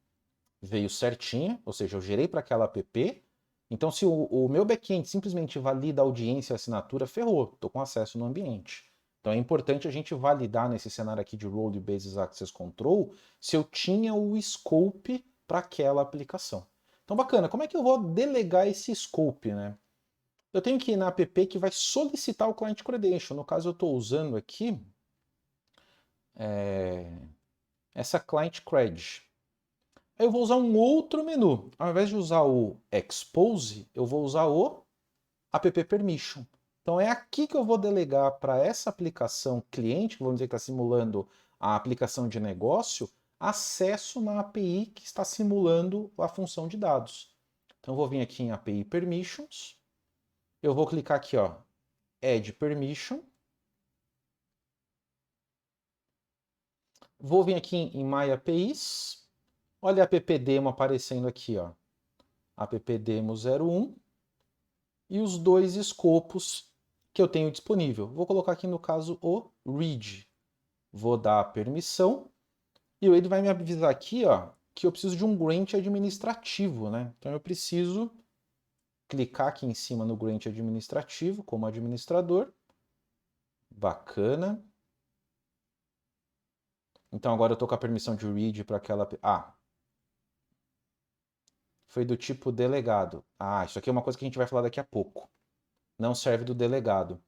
veio certinha, ou seja, eu gerei para aquela app. Então, se o meu backend simplesmente valida a audiência e a assinatura, ferrou, estou com acesso no ambiente. Então, é importante a gente validar nesse cenário aqui de Role Based Access Control se eu tinha o scope para aquela aplicação. Então, bacana, como é que eu vou delegar esse scope, né? Eu tenho que ir na app que vai solicitar o Client Credential. No caso, eu estou usando aqui essa Client Cred. Aí eu vou usar um outro menu. Ao invés de usar o Expose, eu vou usar o App Permission. Então é aqui que eu vou delegar para essa aplicação cliente, que vamos dizer que está simulando a aplicação de negócio, acesso na API que está simulando a função de dados. Então eu vou vir aqui em API Permissions, eu vou clicar aqui, ó, Add Permission, vou vir aqui em My APIs, olha a app demo aparecendo aqui, ó, app demo 01 e os dois escopos que eu tenho disponível. Vou colocar aqui no caso o read. Vou dar a permissão e ele vai me avisar aqui, ó, que eu preciso de um grant administrativo, né? Então eu preciso clicar aqui em cima no grant administrativo como administrador. Bacana. Então agora eu estou com a permissão de read para aquela... Ah, foi do tipo delegado. Ah, isso aqui é uma coisa que a gente vai falar daqui a pouco. Não serve do delegado.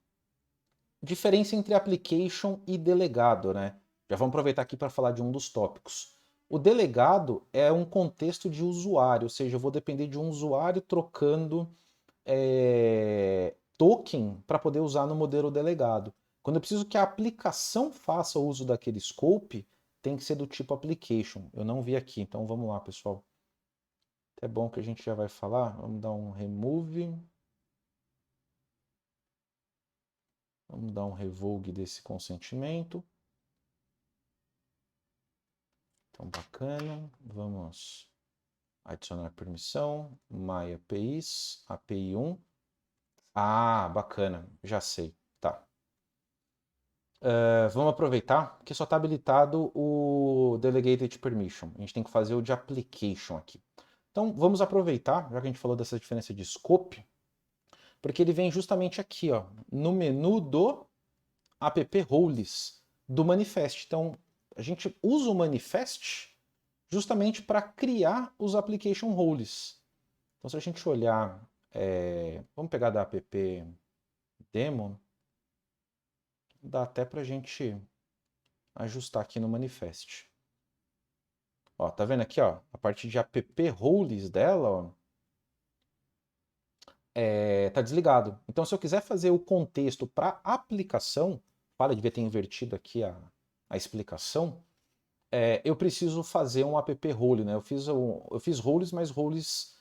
Diferença entre application e delegado, né? Já vamos aproveitar aqui para falar de um dos tópicos. O delegado é um contexto de usuário, ou seja, eu vou depender de um usuário trocando token para poder usar no modelo delegado. Quando eu preciso que a aplicação faça o uso daquele scope, tem que ser do tipo application. Eu não vi aqui, então vamos lá, pessoal. É bom que a gente já vai falar. Vamos dar um remove. Vamos dar um revoke desse consentimento. Então, bacana. Vamos adicionar permissão. My APIs, API 1. Ah, bacana. Já sei. Tá. Vamos aproveitar que só está habilitado o Delegated Permission. A gente tem que fazer o de Application aqui. Então, vamos aproveitar, já que a gente falou dessa diferença de scope, porque ele vem justamente aqui, ó, no menu do app roles do manifest. Então, a gente usa o manifest justamente para criar os application roles. Então, se a gente olhar, vamos pegar da app demo, dá até para a gente ajustar aqui no manifest. Ó, tá vendo aqui, ó, a parte de app roles dela, ó, tá desligado. Então, se eu quiser fazer o contexto para aplicação, para devia ter invertido aqui a explicação, eu preciso fazer um app role, né? Eu fiz roles, mas roles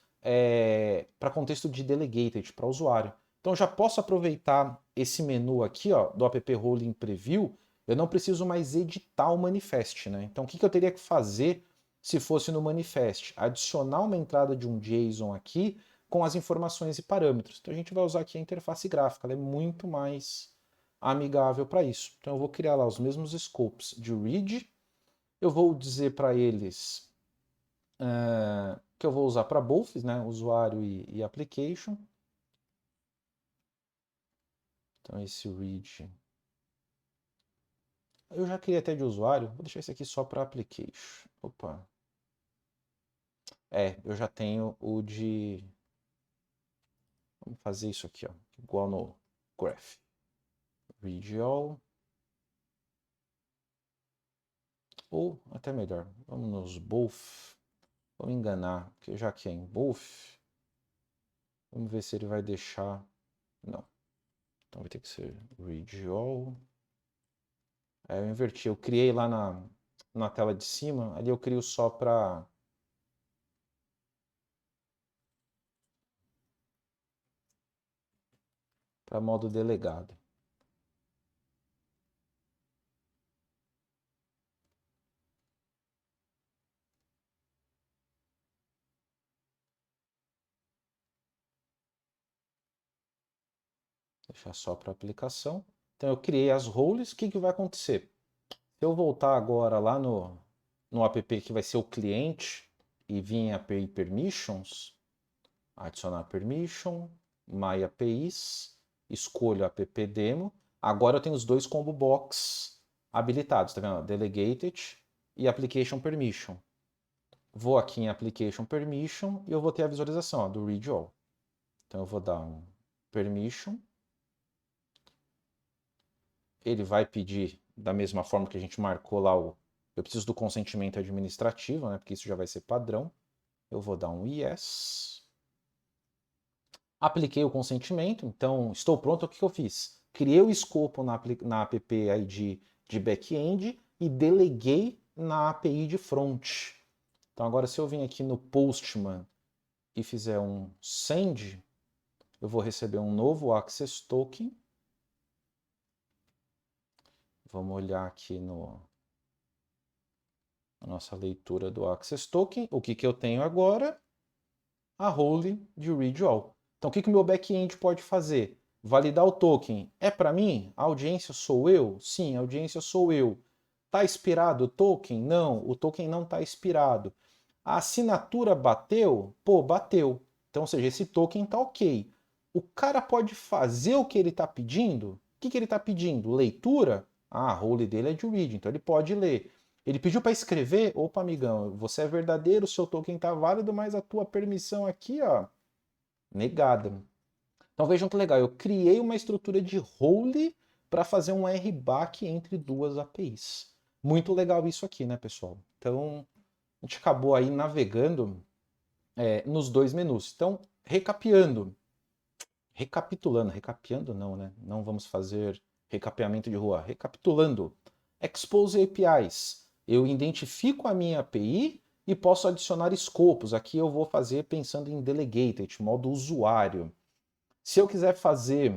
para contexto de delegated, para usuário. Então, eu já posso aproveitar esse menu aqui, ó, do app role em preview. Eu não preciso mais editar o manifest, né? Então, o que eu teria que fazer se fosse no manifest, adicionar uma entrada de um JSON aqui com as informações e parâmetros. Então a gente vai usar aqui a interface gráfica, ela é muito mais amigável para isso. Então eu vou criar lá os mesmos scopes de read, eu vou dizer para eles que eu vou usar para both, né, usuário e application. Então esse read eu já criei até de usuário, vou deixar esse aqui só para application. Opa. Eu já tenho o de... Vamos fazer isso aqui, ó, igual no graph. Read all. Ou até melhor, vamos nos both. Vamos enganar, porque já que é em both, vamos ver se ele vai deixar... Não. Então vai ter que ser read all. Eu inverti, eu criei lá na tela de cima, ali eu crio só para modo delegado. Deixar só para aplicação. Então eu criei as roles, o que vai acontecer? Se eu voltar agora lá no app que vai ser o cliente e vir em API Permissions, adicionar permission, My APIs, escolho app demo. Agora eu tenho os dois combo box habilitados, tá vendo? Delegated e Application Permission. Vou aqui em Application Permission e eu vou ter a visualização ó, do Read All. Então eu vou dar um Permission. Ele vai pedir da mesma forma que a gente marcou lá eu preciso do consentimento administrativo, né, porque isso já vai ser padrão. Eu vou dar um yes. Apliquei o consentimento, então estou pronto. O que eu fiz? Criei o escopo na app ID de back-end e deleguei na API de front. Então agora se eu vim aqui no Postman e fizer um send, eu vou receber um novo access token. Vamos olhar aqui na nossa leitura do access token. O que eu tenho agora? A role de read all. Então o que o meu back-end pode fazer? Validar o token. É para mim? A audiência sou eu? Sim, a audiência sou eu. Está expirado o token? Não, o token não está expirado. A assinatura bateu? Pô, bateu. Então, ou seja, esse token está ok. O cara pode fazer o que ele está pedindo? O que ele está pedindo? Leitura? Ah, a role dele é de read, então ele pode ler. Ele pediu para escrever? Opa, amigão, você é verdadeiro, seu token está válido, mas a tua permissão aqui, ó, negada. Então vejam que legal, eu criei uma estrutura de role para fazer um RBAC entre duas APIs. Muito legal isso aqui, né, pessoal? Então, a gente acabou aí navegando nos dois menus. Então, recapeando não, né? Não vamos fazer recapeamento de rua. Recapitulando, Expose APIs. Eu identifico a minha API e posso adicionar escopos. Aqui eu vou fazer pensando em delegated, modo usuário. Se eu quiser fazer,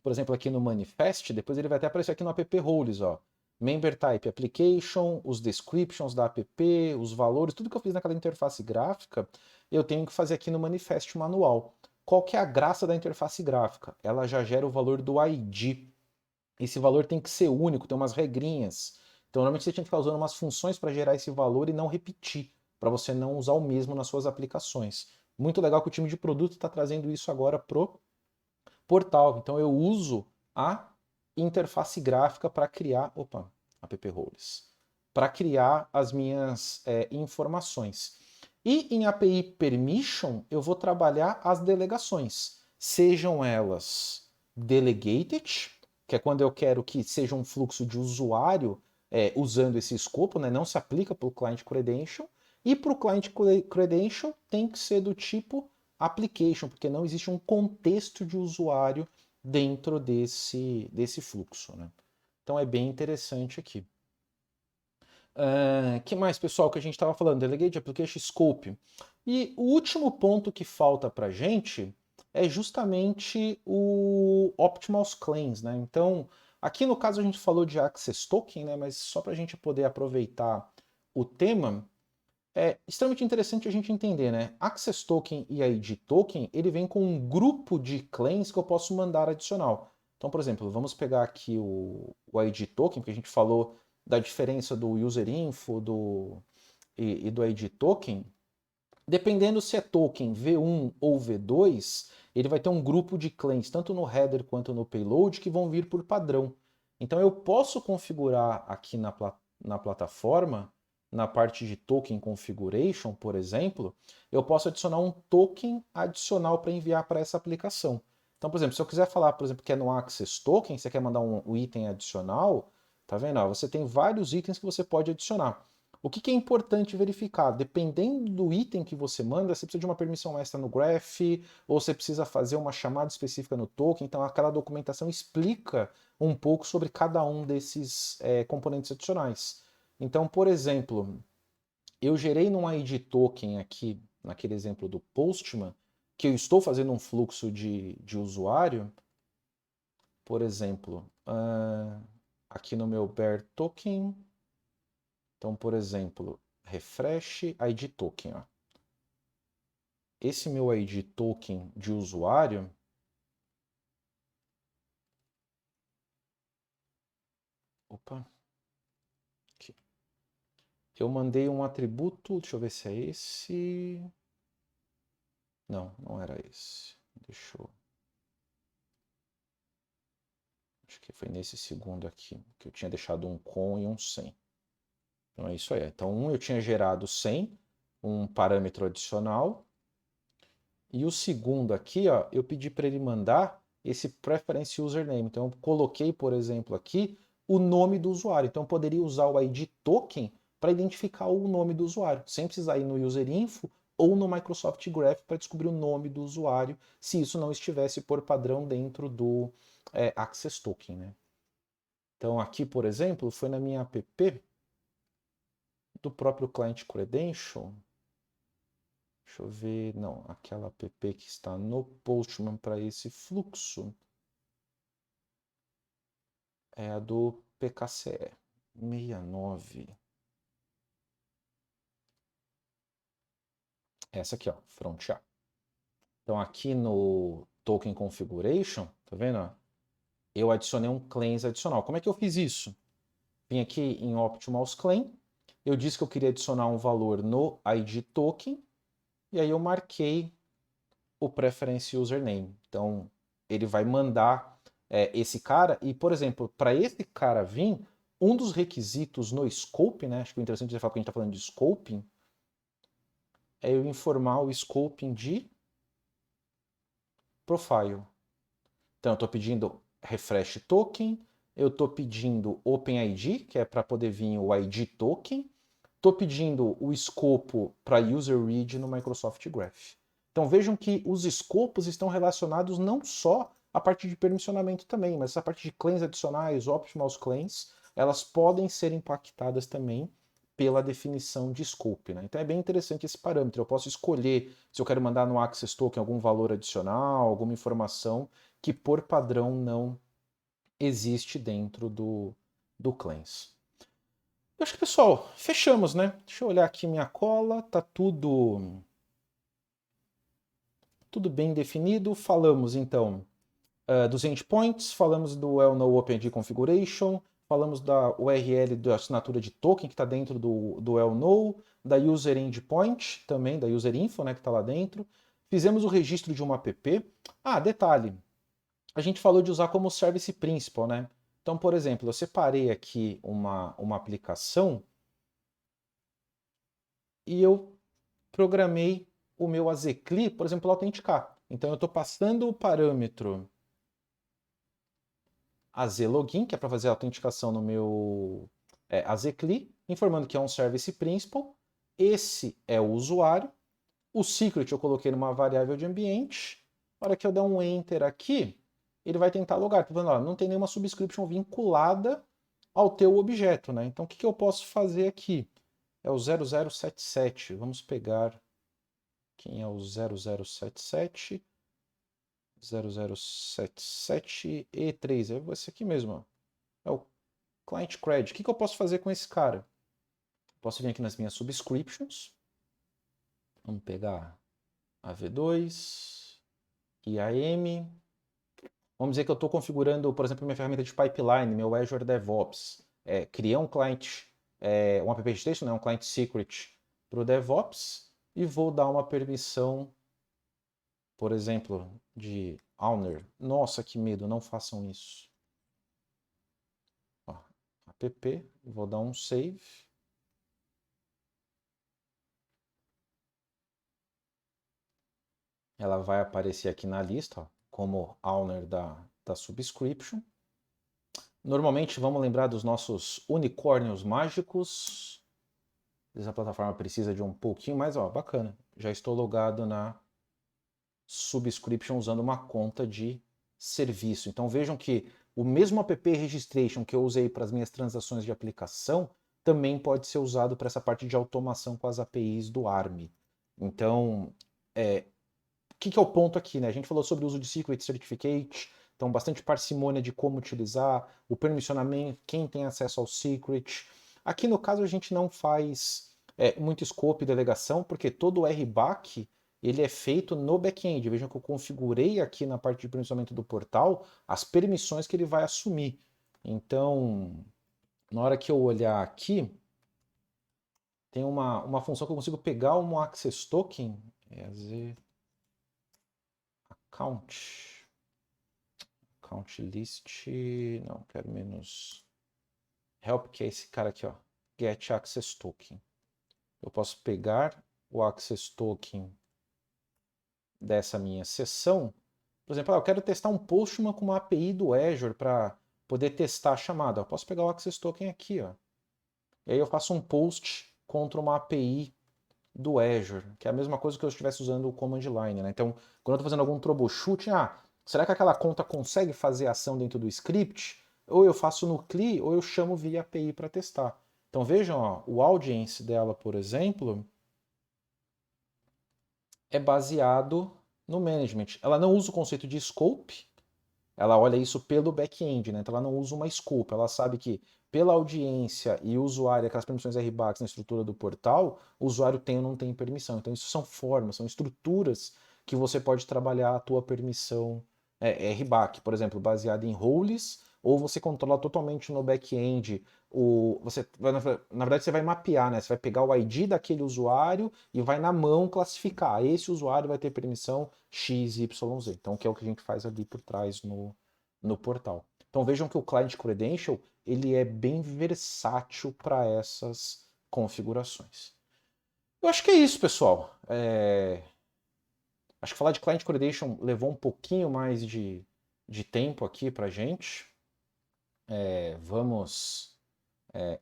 por exemplo, aqui no manifest, depois ele vai até aparecer aqui no app roles, ó. Member type application, os descriptions da app, os valores, tudo que eu fiz naquela interface gráfica, eu tenho que fazer aqui no manifest manual. Qual que é a graça da interface gráfica? Ela já gera o valor do ID. Esse valor tem que ser único, tem umas regrinhas. Então, normalmente você tinha que ficar usando umas funções para gerar esse valor e não repetir, para você não usar o mesmo nas suas aplicações. Muito legal que o time de produto está trazendo isso agora pro portal. Então eu uso a interface gráfica para criar, app roles, para criar as minhas informações. E em API Permission eu vou trabalhar as delegações, sejam elas delegated, que é quando eu quero que seja um fluxo de usuário usando esse escopo, né? Não se aplica para o Client Credential, e para o Client Credential tem que ser do tipo application, porque não existe um contexto de usuário dentro desse fluxo, né? Então é bem interessante aqui. Que mais, pessoal, que a gente estava falando? Delegate Application Scope. E o último ponto que falta para a gente é justamente o Optimals Claims, né? Então, aqui no caso a gente falou de Access Token, né? Mas só para a gente poder aproveitar o tema, É extremamente interessante a gente entender, né? Access Token e ID Token, ele vem com um grupo de claims que eu posso mandar adicional. Então, por exemplo, vamos pegar aqui o ID Token, porque a gente falou da diferença do User Info e do ID Token. Dependendo se é token V1 ou V2, ele vai ter um grupo de claims, tanto no header quanto no payload, que vão vir por padrão. Então eu posso configurar aqui na plataforma, na parte de token configuration, por exemplo, eu posso adicionar um token adicional para enviar para essa aplicação. Então, por exemplo, se eu quiser falar, por exemplo, que é no Access Token, você quer mandar um item adicional, tá vendo? Você tem vários itens que você pode adicionar. O que é importante verificar? Dependendo do item que você manda, você precisa de uma permissão extra no graph, ou você precisa fazer uma chamada específica no token. Então, aquela documentação explica um pouco sobre cada um desses componentes adicionais. Então, por exemplo, eu gerei num ID token aqui, naquele exemplo do Postman, que eu estou fazendo um fluxo de usuário, por exemplo, aqui no meu bear token. Então, por exemplo, refresh ID token. Ó. Esse meu ID token de usuário, opa, aqui. Eu mandei um atributo, deixa eu ver se é esse. Não, não era esse. Deixa eu... Acho que foi nesse segundo aqui, que eu tinha deixado um com e um sem. Então é isso aí. Então, eu tinha gerado 100, um parâmetro adicional. E o segundo aqui, ó, eu pedi para ele mandar esse preference username. Então, eu coloquei, por exemplo, aqui o nome do usuário. Então, eu poderia usar o ID token para identificar o nome do usuário, sem precisar ir no user info ou no Microsoft Graph para descobrir o nome do usuário, se isso não estivesse por padrão dentro do Access Token. Né? Então, aqui, por exemplo, foi na minha app do próprio Client Credential. Deixa eu ver, não, aquela app que está no Postman para esse fluxo é a do PKCE 69. Essa aqui, ó, Frontier. Então aqui no Token Configuration, tá vendo? Eu adicionei um claims adicional. Como é que eu fiz isso? Vim aqui em Optimals Claim, eu disse que eu queria adicionar um valor no ID Token, e aí eu marquei o Preference Username. Então, ele vai mandar esse cara, e, por exemplo, para esse cara vir, um dos requisitos no scope, né? Acho que o interessante é falar que a gente está falando de scoping, é eu informar o scoping de profile. Então, eu estou pedindo refresh token, eu estou pedindo OpenID, que é para poder vir o ID token, estou pedindo o escopo para user read no Microsoft Graph. Então vejam que os escopos estão relacionados não só à parte de permissionamento também, mas essa parte de claims adicionais, optimals claims, elas podem ser impactadas também pela definição de scope. Né? Então é bem interessante esse parâmetro. Eu posso escolher se eu quero mandar no Access Token algum valor adicional, alguma informação que por padrão não existe dentro do claims. Eu acho que, pessoal, fechamos, né? Deixa eu olhar aqui minha cola, tá tudo bem definido. Falamos, então, dos endpoints, falamos do well-known OpenID Configuration, falamos da URL da assinatura de token que está dentro do well-known, da user endpoint também, da user info, né, que está lá dentro. Fizemos o registro de uma app. Ah, detalhe, a gente falou de usar como service principal, né? Então, por exemplo, eu separei aqui uma aplicação e eu programei o meu AZCLI, por exemplo, autenticar. Então eu estou passando o parâmetro AZLogin, que é para fazer a autenticação no meu AZCLI, informando que é um service principal. Esse é o usuário. O secret eu coloquei numa variável de ambiente. Na hora que eu der um enter aqui, ele vai tentar logar. Tá vendo? Ó, não tem nenhuma subscription vinculada ao teu objeto, né? Então o que eu posso fazer aqui? É o 0077. Vamos pegar quem é o 0077. 0077 E3. É esse aqui mesmo. Ó. É o Client Cred. O que eu posso fazer com esse cara? Posso vir aqui nas minhas subscriptions. Vamos pegar a V2, IAM. Vamos dizer que eu estou configurando, por exemplo, minha ferramenta de pipeline, meu Azure DevOps. Criei um client, um app-station, né, um client secret para o DevOps e vou dar uma permissão, por exemplo, de owner. Nossa, que medo, não façam isso. Ó, app, vou dar um save. Ela vai aparecer aqui na lista, ó, como owner da subscription. Normalmente, vamos lembrar dos nossos unicórnios mágicos. Às vezes a plataforma precisa de um pouquinho mais, ó, bacana. Já estou logado na subscription usando uma conta de serviço. Então vejam que o mesmo app registration que eu usei para as minhas transações de aplicação também pode ser usado para essa parte de automação com as APIs do ARM. Então, o que é o ponto aqui, né? A gente falou sobre o uso de Secret Certificate, então bastante parcimônia de como utilizar, o permissionamento, quem tem acesso ao Secret. Aqui no caso a gente não faz muito scope e delegação, porque todo o RBAC ele é feito no back-end. Vejam que eu configurei aqui na parte de permissionamento do portal as permissões que ele vai assumir. Então, na hora que eu olhar aqui, tem uma função que eu consigo pegar um access token, account list, não, quero menos help, que é esse cara aqui, ó, get access token. Eu posso pegar o access token dessa minha sessão. Por exemplo, eu quero testar um Postman com uma API do Azure para poder testar a chamada. Eu posso pegar o access token aqui, ó. E aí eu faço um post contra uma API do Azure, que é a mesma coisa que eu estivesse usando o command line, né? Então, quando eu estou fazendo algum troubleshoot, será que aquela conta consegue fazer ação dentro do script? Ou eu faço no CLI, ou eu chamo via API para testar. Então vejam, ó, o audience dela, por exemplo, é baseado no management. Ela não usa o conceito de scope, ela olha isso pelo back-end, né? Então ela não usa uma scope, ela sabe que pela audiência e usuário, aquelas permissões RBACs na estrutura do portal, o usuário tem ou não tem permissão. Então isso são formas, são estruturas que você pode trabalhar a tua permissão RBAC, por exemplo, baseada em roles, ou você controla totalmente no back-end. Na verdade, você vai mapear, né? Você vai pegar o ID daquele usuário e vai na mão classificar. Esse usuário vai ter permissão X, Y, Z. Então, que é o que a gente faz ali por trás no portal. Então, vejam que o Client Credential ele é bem versátil para essas configurações. Eu acho que é isso, pessoal. Acho que falar de Client Credential levou um pouquinho mais de tempo aqui para a gente. Vamos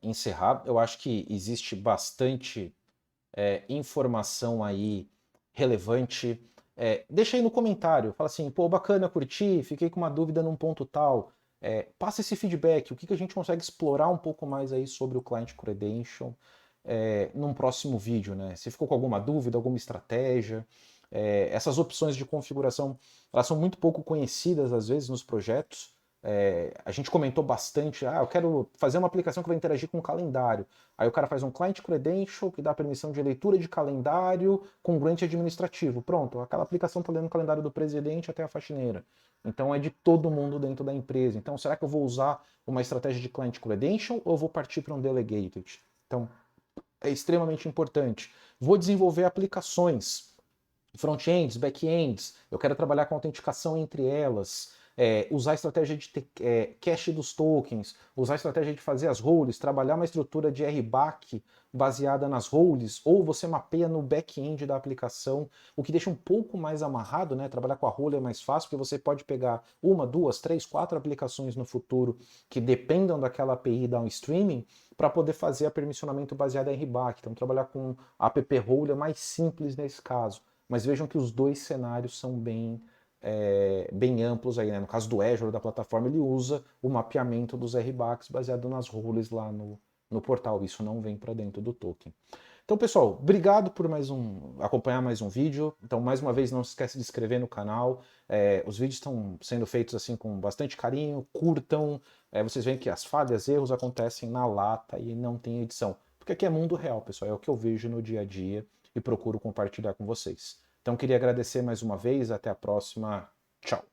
encerrar. Eu acho que existe bastante informação aí relevante. Deixa aí no comentário, fala assim, pô, bacana, curti, fiquei com uma dúvida num ponto tal. Passa esse feedback, o que a gente consegue explorar um pouco mais aí sobre o Client Credential num próximo vídeo, né? Se ficou com alguma dúvida, alguma estratégia. Essas opções de configuração, elas são muito pouco conhecidas às vezes nos projetos. A gente comentou bastante, eu quero fazer uma aplicação que vai interagir com o calendário. Aí o cara faz um client credential que dá permissão de leitura de calendário com grant administrativo. Pronto, aquela aplicação está lendo o calendário do presidente até a faxineira. Então é de todo mundo dentro da empresa. Então será que eu vou usar uma estratégia de client credential ou vou partir para um delegated? Então é extremamente importante. Vou desenvolver aplicações, front-ends, back-ends, eu quero trabalhar com autenticação entre elas, usar a estratégia de cache dos tokens, usar a estratégia de fazer as roles, trabalhar uma estrutura de RBAC baseada nas roles, ou você mapeia no back-end da aplicação, o que deixa um pouco mais amarrado, né? Trabalhar com a role é mais fácil, porque você pode pegar uma, duas, três, quatro aplicações no futuro que dependam daquela API downstreaming para poder fazer a permissionamento baseado em RBAC. Então, trabalhar com app role é mais simples nesse caso. Mas vejam que os dois cenários são bem amplos aí, né? No caso do Azure, da plataforma, ele usa o mapeamento dos RBACs baseado nas roles lá no portal. Isso não vem para dentro do token. Então, pessoal, obrigado por acompanhar mais um vídeo. Então, mais uma vez, não se esqueça de se inscrever no canal. Os vídeos estão sendo feitos assim com bastante carinho, curtam. Vocês veem que as falhas, erros acontecem na lata e não tem edição. Porque aqui é mundo real, pessoal, é o que eu vejo no dia a dia e procuro compartilhar com vocês. Então, queria agradecer mais uma vez, até a próxima, tchau!